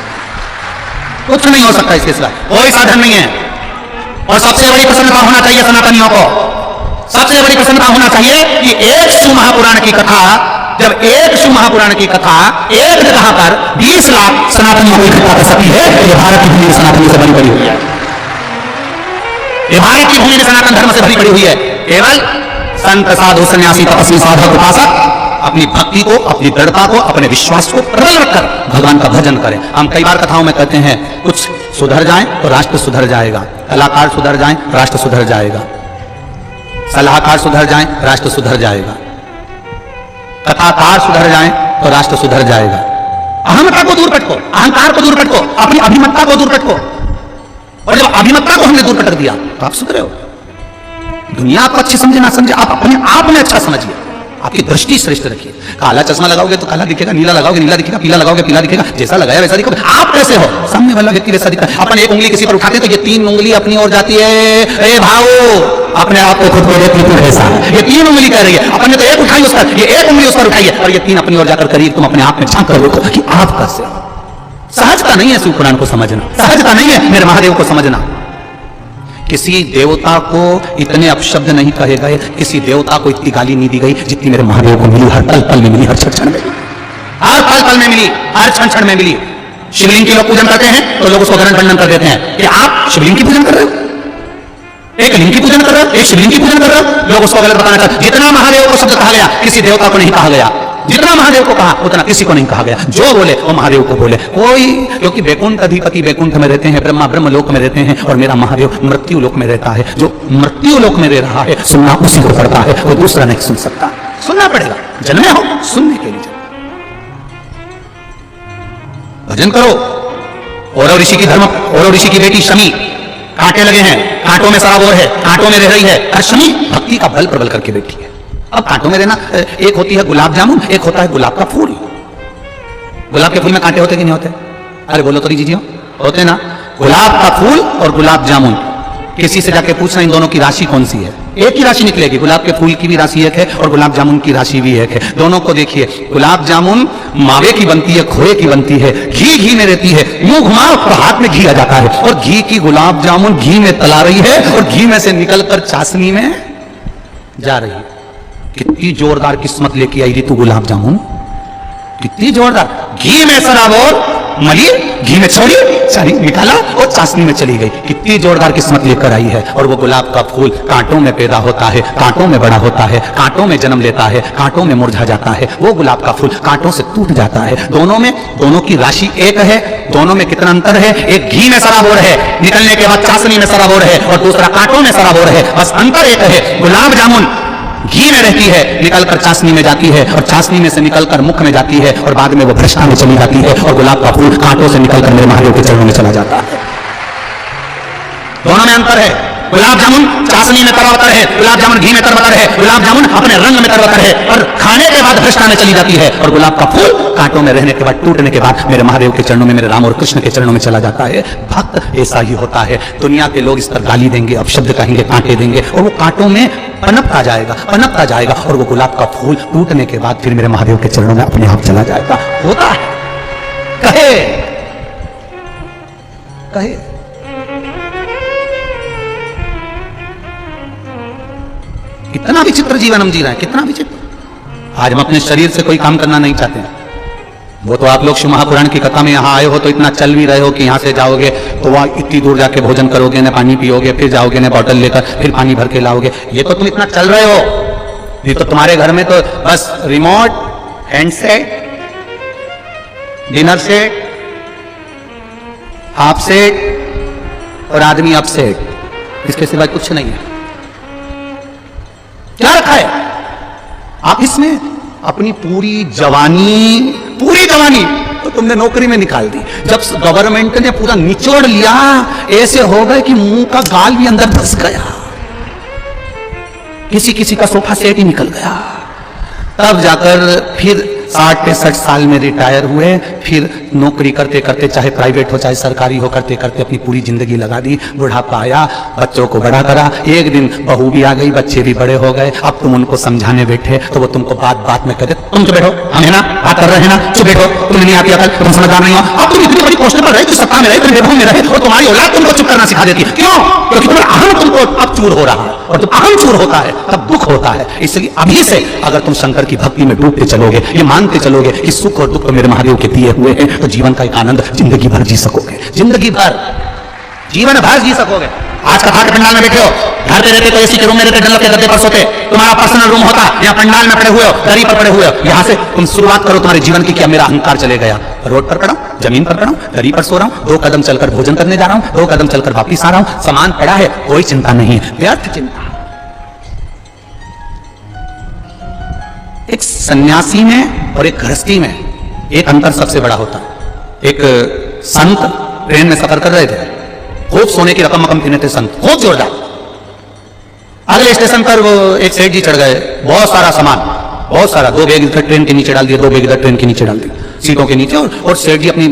कुछ नहीं हो सकता इसके सिवा, कोई साधन नहीं है। और सबसे बड़ी प्रसन्नता होना चाहिए सनातनियों को, सबसे बड़ी प्रसन्नता होना चाहिए कि एक शिव महापुराण की कथा, जब एक शिव महापुराण की कथा एक जगह पर 20 लाख सनातनियों को इकट्ठा कर सकती है, ये भारत की भूमि सनातनियों से बनी पड़ी हुई है, ये भारत की भूमि सनातन धर्म से भरी पड़ी हुई है। केवल संत साधु सन्यासी तपस्वी साधक उपासक अपनी भक्ति को, अपनी दृढ़ता को, अपने विश्वास को प्रबल रखकर भगवान का भजन करें। हम कई बार कथाओं में कहते हैं कुछ सुधर जाएं तो राष्ट्र सुधर जाएगा, कलाकार सुधर जाएं राष्ट्र सुधर जाएगा, सलाहकार सुधर जाएं राष्ट्र सुधर जाएगा, कथाकार सुधर जाएं तो राष्ट्र सुधर जाएगा। अहमता को दूर पटको, अहंकार को दूर पटको, अपनी अभिमत्ता को दूर पटको। और जब अभिमत्ता को हमने दूर पटक दिया तो आप सुधरे हो। दुनिया आपको अच्छी समझे ना समझे, आप अपने आप में अच्छा समझिए, आपकी दृष्टि श्रेष्ठ रखिए। काला चश्मा लगाओगे तो काला दिखेगा, नीला लगाओगे नीला दिखेगा, पीला लगाओगे पीला दिखेगा, जैसा लगाया वैसा दिखेगा। आप कैसे हो, सामने वाला व्यक्ति वैसा दिखता है। अपन एक उंगली किसी पर उठाते हैं तो ये 3 उंगली अपनी ओर जाती है, ए भाऊ अपने आप को खुद को देखिए तुम कैसा है, ये 3 उंगली कह रही है। अपन ने तो एक उठाई उस पर, ये एक उंगली उस पर उठाई है, और ये 3 अपनी ओर जाकर करीब तुम अपने आप में झांक कर देखो कि आप कैसे हो। सहजता नहीं है शिव पुराण को समझना, सहजता नहीं है मेरे महादेव को समझना। किसी देवता को इतने अपशब्द नहीं कहे गए, किसी देवता को इतनी गाली नहीं दी गई जितनी मेरे महादेव को मिली, हर पल पल में मिली, हर क्षण में मिली, हर पल पल में मिली, हर क्षण क्षण में मिली। शिवलिंग की लोग पूजन करते हैं तो लोग उसको गणन खंडन कर देते हैं कि आप शिवलिंग की पूजन कर रहे हो, एक लिंग की पूजन कर रहे हो, एक शिवलिंग की पूजन कर रहे हो, लोग उसको गलत बताना चाहते। जितना महादेव को शब्द कहा गया किसी देवता को नहीं कहा गया, जितना महादेव को कहा उतना किसी को नहीं कहा गया। जो बोले वो महादेव को बोले कोई, क्योंकि वैकुंठ अधिपति वैकुंठ में रहते हैं, ब्रह्मा ब्रह्म लोक में रहते हैं, और मेरा महादेव मृत्यु लोक में रहता है। जो मृत्यु लोक में रह रहा है सुनना उसी को पड़ता है, वो दूसरा नहीं सुन सकता। सुनना पड़ेगा, जन्मे हो सुनने के लिए। भजन करो। औरव ऋषि की बेटी शमी, कांटे लगे हैं, कांटों में सराबोर है, कांटों में रह रही है, और शमी भक्ति का बल प्रबल करके बैठी है। अब कांटों में रहना, एक होती है गुलाब जामुन, एक होता है गुलाब का फूल। गुलाब के फूल में कांटे होते कि नहीं होते? अरे बोलो तो दीजिए, होते ना। गुलाब का फूल और गुलाब जामुन, किसी से जाके पूछना इन दोनों की राशि कौन सी है, एक ही राशि निकलेगी। गुलाब के फूल की भी राशि एक है और गुलाब जामुन की राशि भी एक है। दोनों को देखिए, गुलाब जामुन मावे की बनती है, खोए की बनती है, घी में रहती है, यूं घुमाओ तो हाथ में घी आ जाता है, और घी की गुलाब जामुन घी में तला रही है और घी में से निकलकर चाशनी में जा रही है। कितनी जोरदार किस्मत लेके आई थी तू गुलाब जामुन, कितनी जोरदार। घी में सराबोर मली, घी में छोड़ी, सारी निकाला और चाशनी में चली गई। कितनी जोरदार किस्मत लेकर आई है। और वो गुलाब का फूल कांटों में पैदा होता है, कांटों में बड़ा होता है, कांटों में जन्म लेता है, कांटों में मुरझा जाता है। वो गुलाब का फूल कांटों से टूट जाता है। दोनों की राशि एक है। दोनों में कितना अंतर है? एक घी में सराबोर है, निकलने के बाद चाशनी में सराबोर है, और दूसरा कांटों में सराबोर है। बस अंतर एक है, गुलाब जामुन घी में रहती है, निकलकर चाशनी में जाती है, और चाशनी में से निकलकर मुख में जाती है, और बाद में वो भ्रष्टा में चली जाती है, और गुलाब का फूल कांटों से निकलकर मेरे महादेव के चरणों में चला जाता है। दोनों में अंतर है। गुलाब जामुन चाशनी में तरबतर है, गुलाब जामुन घी में तरबतर है, गुलाब जामुन अपने रंग में तरबतर है और खाने के बाद भ्रष्टा में चली जाती है, और गुलाब का फूल कांटों में रहने के बाद, टूटने के बाद मेरे महादेव के चरणों में, मेरे राम और कृष्ण के चरणों में चला जाता है। भक्त ऐसा ही होता है। दुनिया के लोग इस पर गाली देंगे, अपशब्द कहेंगे, कांटे देंगे, और वो कांटों में पनपता जाएगा, और वो गुलाब का फूल टूटने के बाद फिर मेरे महादेव के चरणों में अपने आप चला जाएगा। होता है। कहे कितना विचित्र जीवन हम जी रहे हैं, कितना विचित्र। आज हम अपने शरीर से कोई काम करना नहीं चाहते हैं। वो तो आप लोग शिव महापुराण की कथा में यहाँ आए हो तो इतना चल भी रहे हो कि यहाँ से जाओगे तो वहाँ इतनी दूर जाके भोजन करोगे, न पानी पियोगे, फिर जाओगे न बॉटल लेकर, फिर पानी भर के लाओगे। ये तो तुम इतना चल रहे हो। ये तो तुम्हारे घर में तो बस remote, handset, dinner set, half set और आदमी अपसेट, इसके सिवाय कुछ नहीं है। क्या रखा है? आप इसमें अपनी पूरी जवानी तो तुमने नौकरी में निकाल दी। जब गवर्नमेंट ने पूरा निचोड़ लिया, ऐसे हो गए कि मुंह का गाल भी अंदर धंस गया, किसी का सोफा सेट ही निकल गया। तब जाकर फिर 60-65 साल में रिटायर हुए, फिर नौकरी करते करते, चाहे प्राइवेट हो चाहे सरकारी हो, करते करते अपनी पूरी जिंदगी लगा दी। बुढ़ापा आया, बच्चों को बड़ा करा, एक दिन बहू भी आ गई, बच्चे भी बड़े हो गए। अब तुम उनको समझाने बैठे तो वो तुमको बात में कहते, तुम चुप बैठो, हम है ना, बात कर रहे हैं ना, चुप बैठो, तुम्हें नहीं आती अकल, तुम समझदार नहीं हो। अब तुम इतनी बड़ी पोस्ट पर रहे, तो सत्ता में रहे, तुम वैभव में रहे, और तुम्हारी औलाद तुमको चुप करना सिखा देती है। क्यों? क्योंकि तुम्हारा अहम तुमको अब चूर हो रहा है, और जब अहम चूर होता है तब दुख होता है। इसलिए अभी से अगर तुम शंकर की भक्ति में डूबते चलोगे, ये मानते चलोगे कि सुख और दुख मेरे महादेव के दिए हुए हैं, तो जीवन का एक आनंद जिंदगी भर जी सकोगे, जीवन भर जी सकोगे। आज कथा के पंडाल में बैठे हो, घर पे रहते तो एसी के रूम में रहते, डल्लो के गद्दे पर सोते, तुम्हारा पर्सनल रूम होता, यहाँ पंडाल में पड़े हुए हो, दरी पर पड़े हुए हो। यहाँ से तुम शुरुआत करो तुम्हारे जीवन की, क्या मेरा अहंकार चले गया, रोड पर पड़ा हूं, जमीन पर पड़ा हूं, दरी पर सो रहा हूं, 2 कदम चलकर भोजन करने जा रहा हूं, 2 कदम चलकर वापिस आ रहा हूं, सामान पड़ा है, कोई चिंता नहीं है, व्यर्थ चिंता। एक सन्यासी में और एक गृहस्थी में एक अंतर सबसे बड़ा होता है। एक संत ट्रेन में सफर कर रहे थे, खूब सोने की रकम थे संत, खूब जोरदार। अगले स्टेशन पर वो एक सेठ जी चढ़ गए, बहुत सारा सामान, बहुत सारा, 2 बैग इधर ट्रेन के नीचे डाल दिए, 2 बैग इधर ट्रेन के नीचे डाल दिए, सीटों के नीचे, और सेठ जी अपनी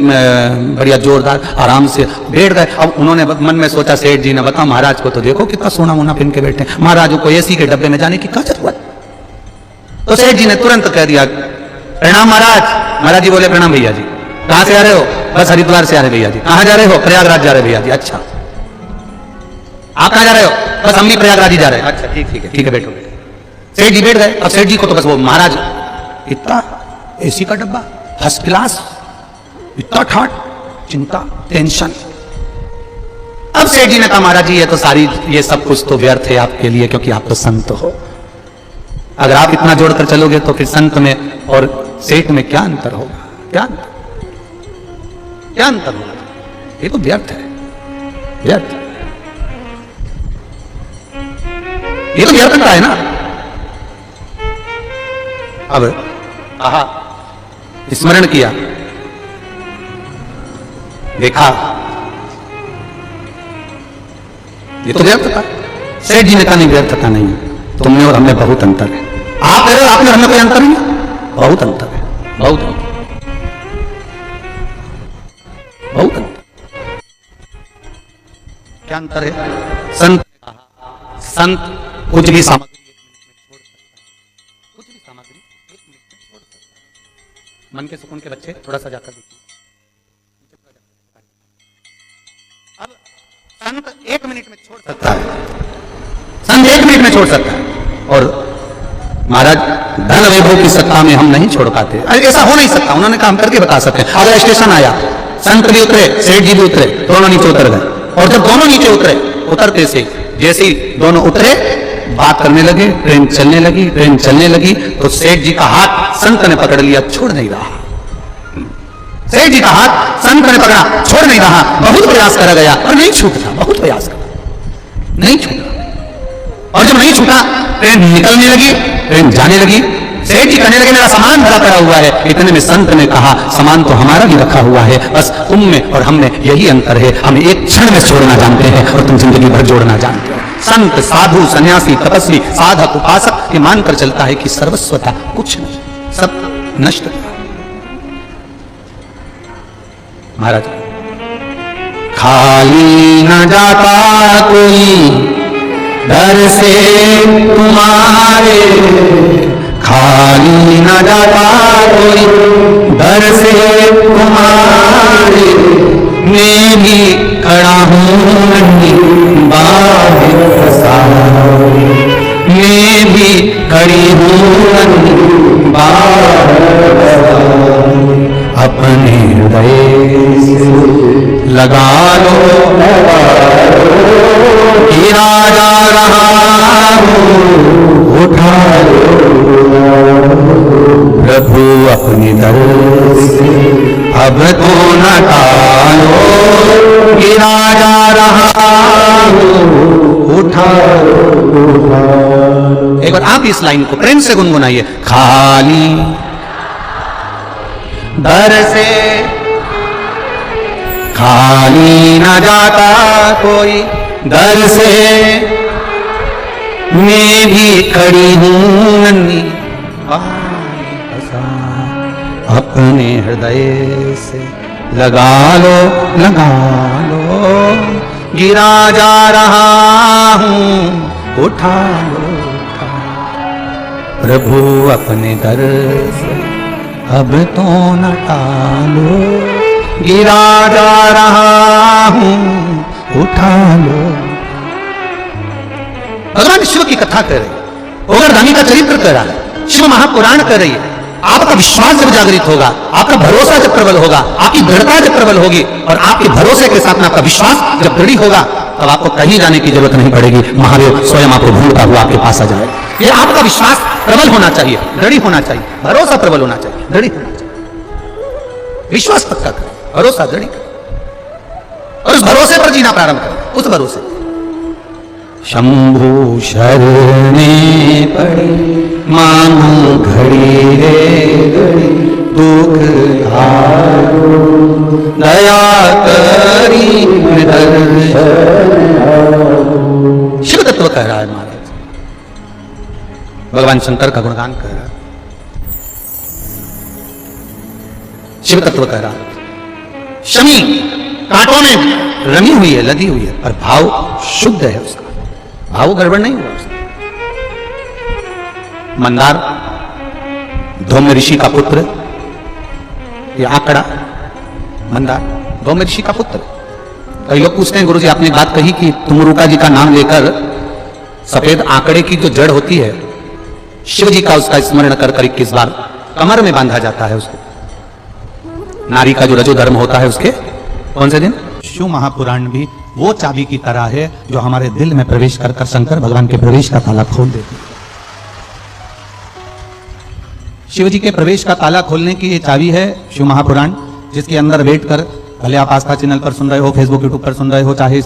बढ़िया जोरदार आराम से बैठ गए। अब उन्होंने मन में सोचा, सेठ जी ने बताया, महाराज को तो देखो कितना सोना वोना पहन के बैठे, महाराज को एसी के डब्बे में जाने की क्या जरूरत। तो सेठ जी ने तुरंत कह दिया, प्रणाम महाराज। महाराज जी बोले, प्रणाम भैया जी, कहां से आ रहे हो? बस हरिद्वार से आ रहे भैया जी। कहां जा रहे हो? प्रयागराज जा रहे भैया जी। अच्छा, आप कहां जा रहे हो? बस हम भी प्रयागराज ही जा रहे हैं। अच्छा, ठीक है, बैठो। सेठ जी बैठ गए। अब सेठ जी को तो बस वो महाराज, इतना एसी का डब्बा, फर्स्ट क्लास, इतना ठाट, चिंता, टेंशन। अब सेठ जी ने कहा, महाराज जी ये सब कुछ तो व्यर्थ है आपके लिए, क्योंकि आप तो संत हो। अगर आप इतना जोड़कर चलोगे तो फिर संत में और सेठ में क्या अंतर होगा? क्या अंतर होगा? ये तो व्यर्थ है, व्यर्थ। ये तो व्यर्थ का है ना। अब स्मरण किया, देखा, ये तो व्यर्थता। सेठ जी ने कहा नहीं, व्यर्थता नहीं है, तुमने और हमने बहुत अंतर है। आप कह रहे हो आपने हमने कोई अंतर नहीं है, बहुत अंतर है, बहुत अंतर, बहुत अंतर। क्या अंतर है? संत कुछ भी सामग्री 1 मिनट में छोड़ सकता है, कुछ भी सामग्री 1 मिनट में छोड़ सकता है। मन के सुकून के बच्चे थोड़ा सा जाकर देखिए, अब संत 1 मिनट में छोड़ सकता है, संत 1 मिनट में छोड़ सकता है, और महाराज धन वैभव की सत्ता में हम नहीं छोड़ पाते। ऐसा हो नहीं सकता। उन्होंने काम करके बता सकते हैं। अगर स्टेशन आया, संत भी उतरे, सेठ जी भी उतरे, दोनों नीचे उतर गए, और जब दोनों नीचे उतरे, उतरते से जैसे ही दोनों उतरे, बात करने लगे, ट्रेन चलने लगी, ट्रेन चलने लगी, तो सेठ जी का हाथ संत ने पकड़ लिया, छोड़ नहीं रहा। सेठ जी का हाथ संत ने पकड़ा, छोड़ नहीं रहा, बहुत प्रयास करा गया और नहीं छूटा, बहुत प्रयास करा, नहीं छूटा। और जब नहीं छूटा, ट्रेन निकलने लगी, ट्रेन जाने लगी, सेठ जी कहने लगे मेरा सामान भरा पड़ा हुआ है। इतने में संत ने कहा सामान तो हमारा भी रखा हुआ है, बस तुम में और हम में यही अंतर है, हम एक क्षण में छोड़ना जानते हैं और तुम जिंदगी भर जोड़ना जानते हो। संत, साधु, सन्यासी, तपस्वी, साधक, उपासक ये मानकर चलता है कि सर्वस्वता कुछ नहीं, सब नष्ट था। महाराज खाली न जाता कोई दर से तुम्हारे, खाली न जाता कोई दर से तुम्हारे, मैं भी खड़ा हूँ बाहर फसाए, मैं भी खड़ी हूँ बाहर फसाए, अपने हृदय से लगा लो, गिरा जा रहा हूँ, उठा लो प्रभु अपनी दर से, अब तो न टालो, गिरा जा रहा हूँ, उठा लो। एक बार आप इस लाइन को प्रेम से गुनगुनाइए। खाली दर से खाली न जाता कोई दर से, मैं भी खड़ी हूँ नन्ही अपने हृदय से लगा लो, लगा लो, गिरा जा रहा हूँ, उठा लो, उठा प्रभु अपने दर से, अब तो न टालो, गिरा जा रहा हूँ, उठा लो। भगवान शिव की कथा कर रही है, ओगरधामी का चरित्र कर रहा है, शिव महापुराण कर रही है। आपका विश्वास जब जागृत होगा, आपका भरोसा जब प्रबल होगा, आपकी दृढ़ता जब प्रबल होगी, और आपके भरोसे के साथ में आपका विश्वास जब दृढ़ होगा, तब आपको कहीं जाने की जरूरत नहीं पड़ेगी। महादेव स्वयं आपको ढूंढता हुआ आपके पास आ जाएगा। ये आपका विश्वास प्रबल होना चाहिए, दृढ़ होना चाहिए, भरोसा प्रबल होना चाहिए, दृढ़ होना चाहिए। विश्वास पक्का करें, भरोसा दृढ़ करें, और उस भरोसे पर जीना प्रारंभ करें, उस भरोसे। शंभु शरणे पड़ी मांगू घड़ी रे घड़ी, दुख हारो दया करी दर्शन। शिव तत्व कह रहा है महाराज, भगवान शंकर का गुणगान कर रहा है, शिव तत्व कह रहा है। शमी कांटों में रमी हुई है, लदी हुई है, पर भाव शुद्ध है, उसका भाव गड़बड़ नहीं हुआ उसका। मंदार धौम्य ऋषि का पुत्र, ये आंकड़ा मंदार धौम्य ऋषि का पुत्र। कई लोग पूछते हैं गुरुजी आपने एक बात कही कि तुमरुका जी का नाम लेकर सफेद आंकड़े की जो जड़ होती है, शिव जी का उसका स्मरण कर कर 21 बार कमर में बांधा जाता है उसको। नारी का जो रजो धर्म होता है उसके कौन से दिन? शिव महापुराण भी वो चाबी की तरह है जो हमारे दिल में प्रवेश कर कर शंकर भगवान के प्रवेश का ताला खोल देती है। शिव जी के प्रवेश का ताला खोलने की ये चाबी है शिव महापुराण, जिसके अंदर बैठकर भले आप आस्था चैनल पर सुन रहे हो, फेसबुक यूट्यूब पर सुन रहे हो, चाहे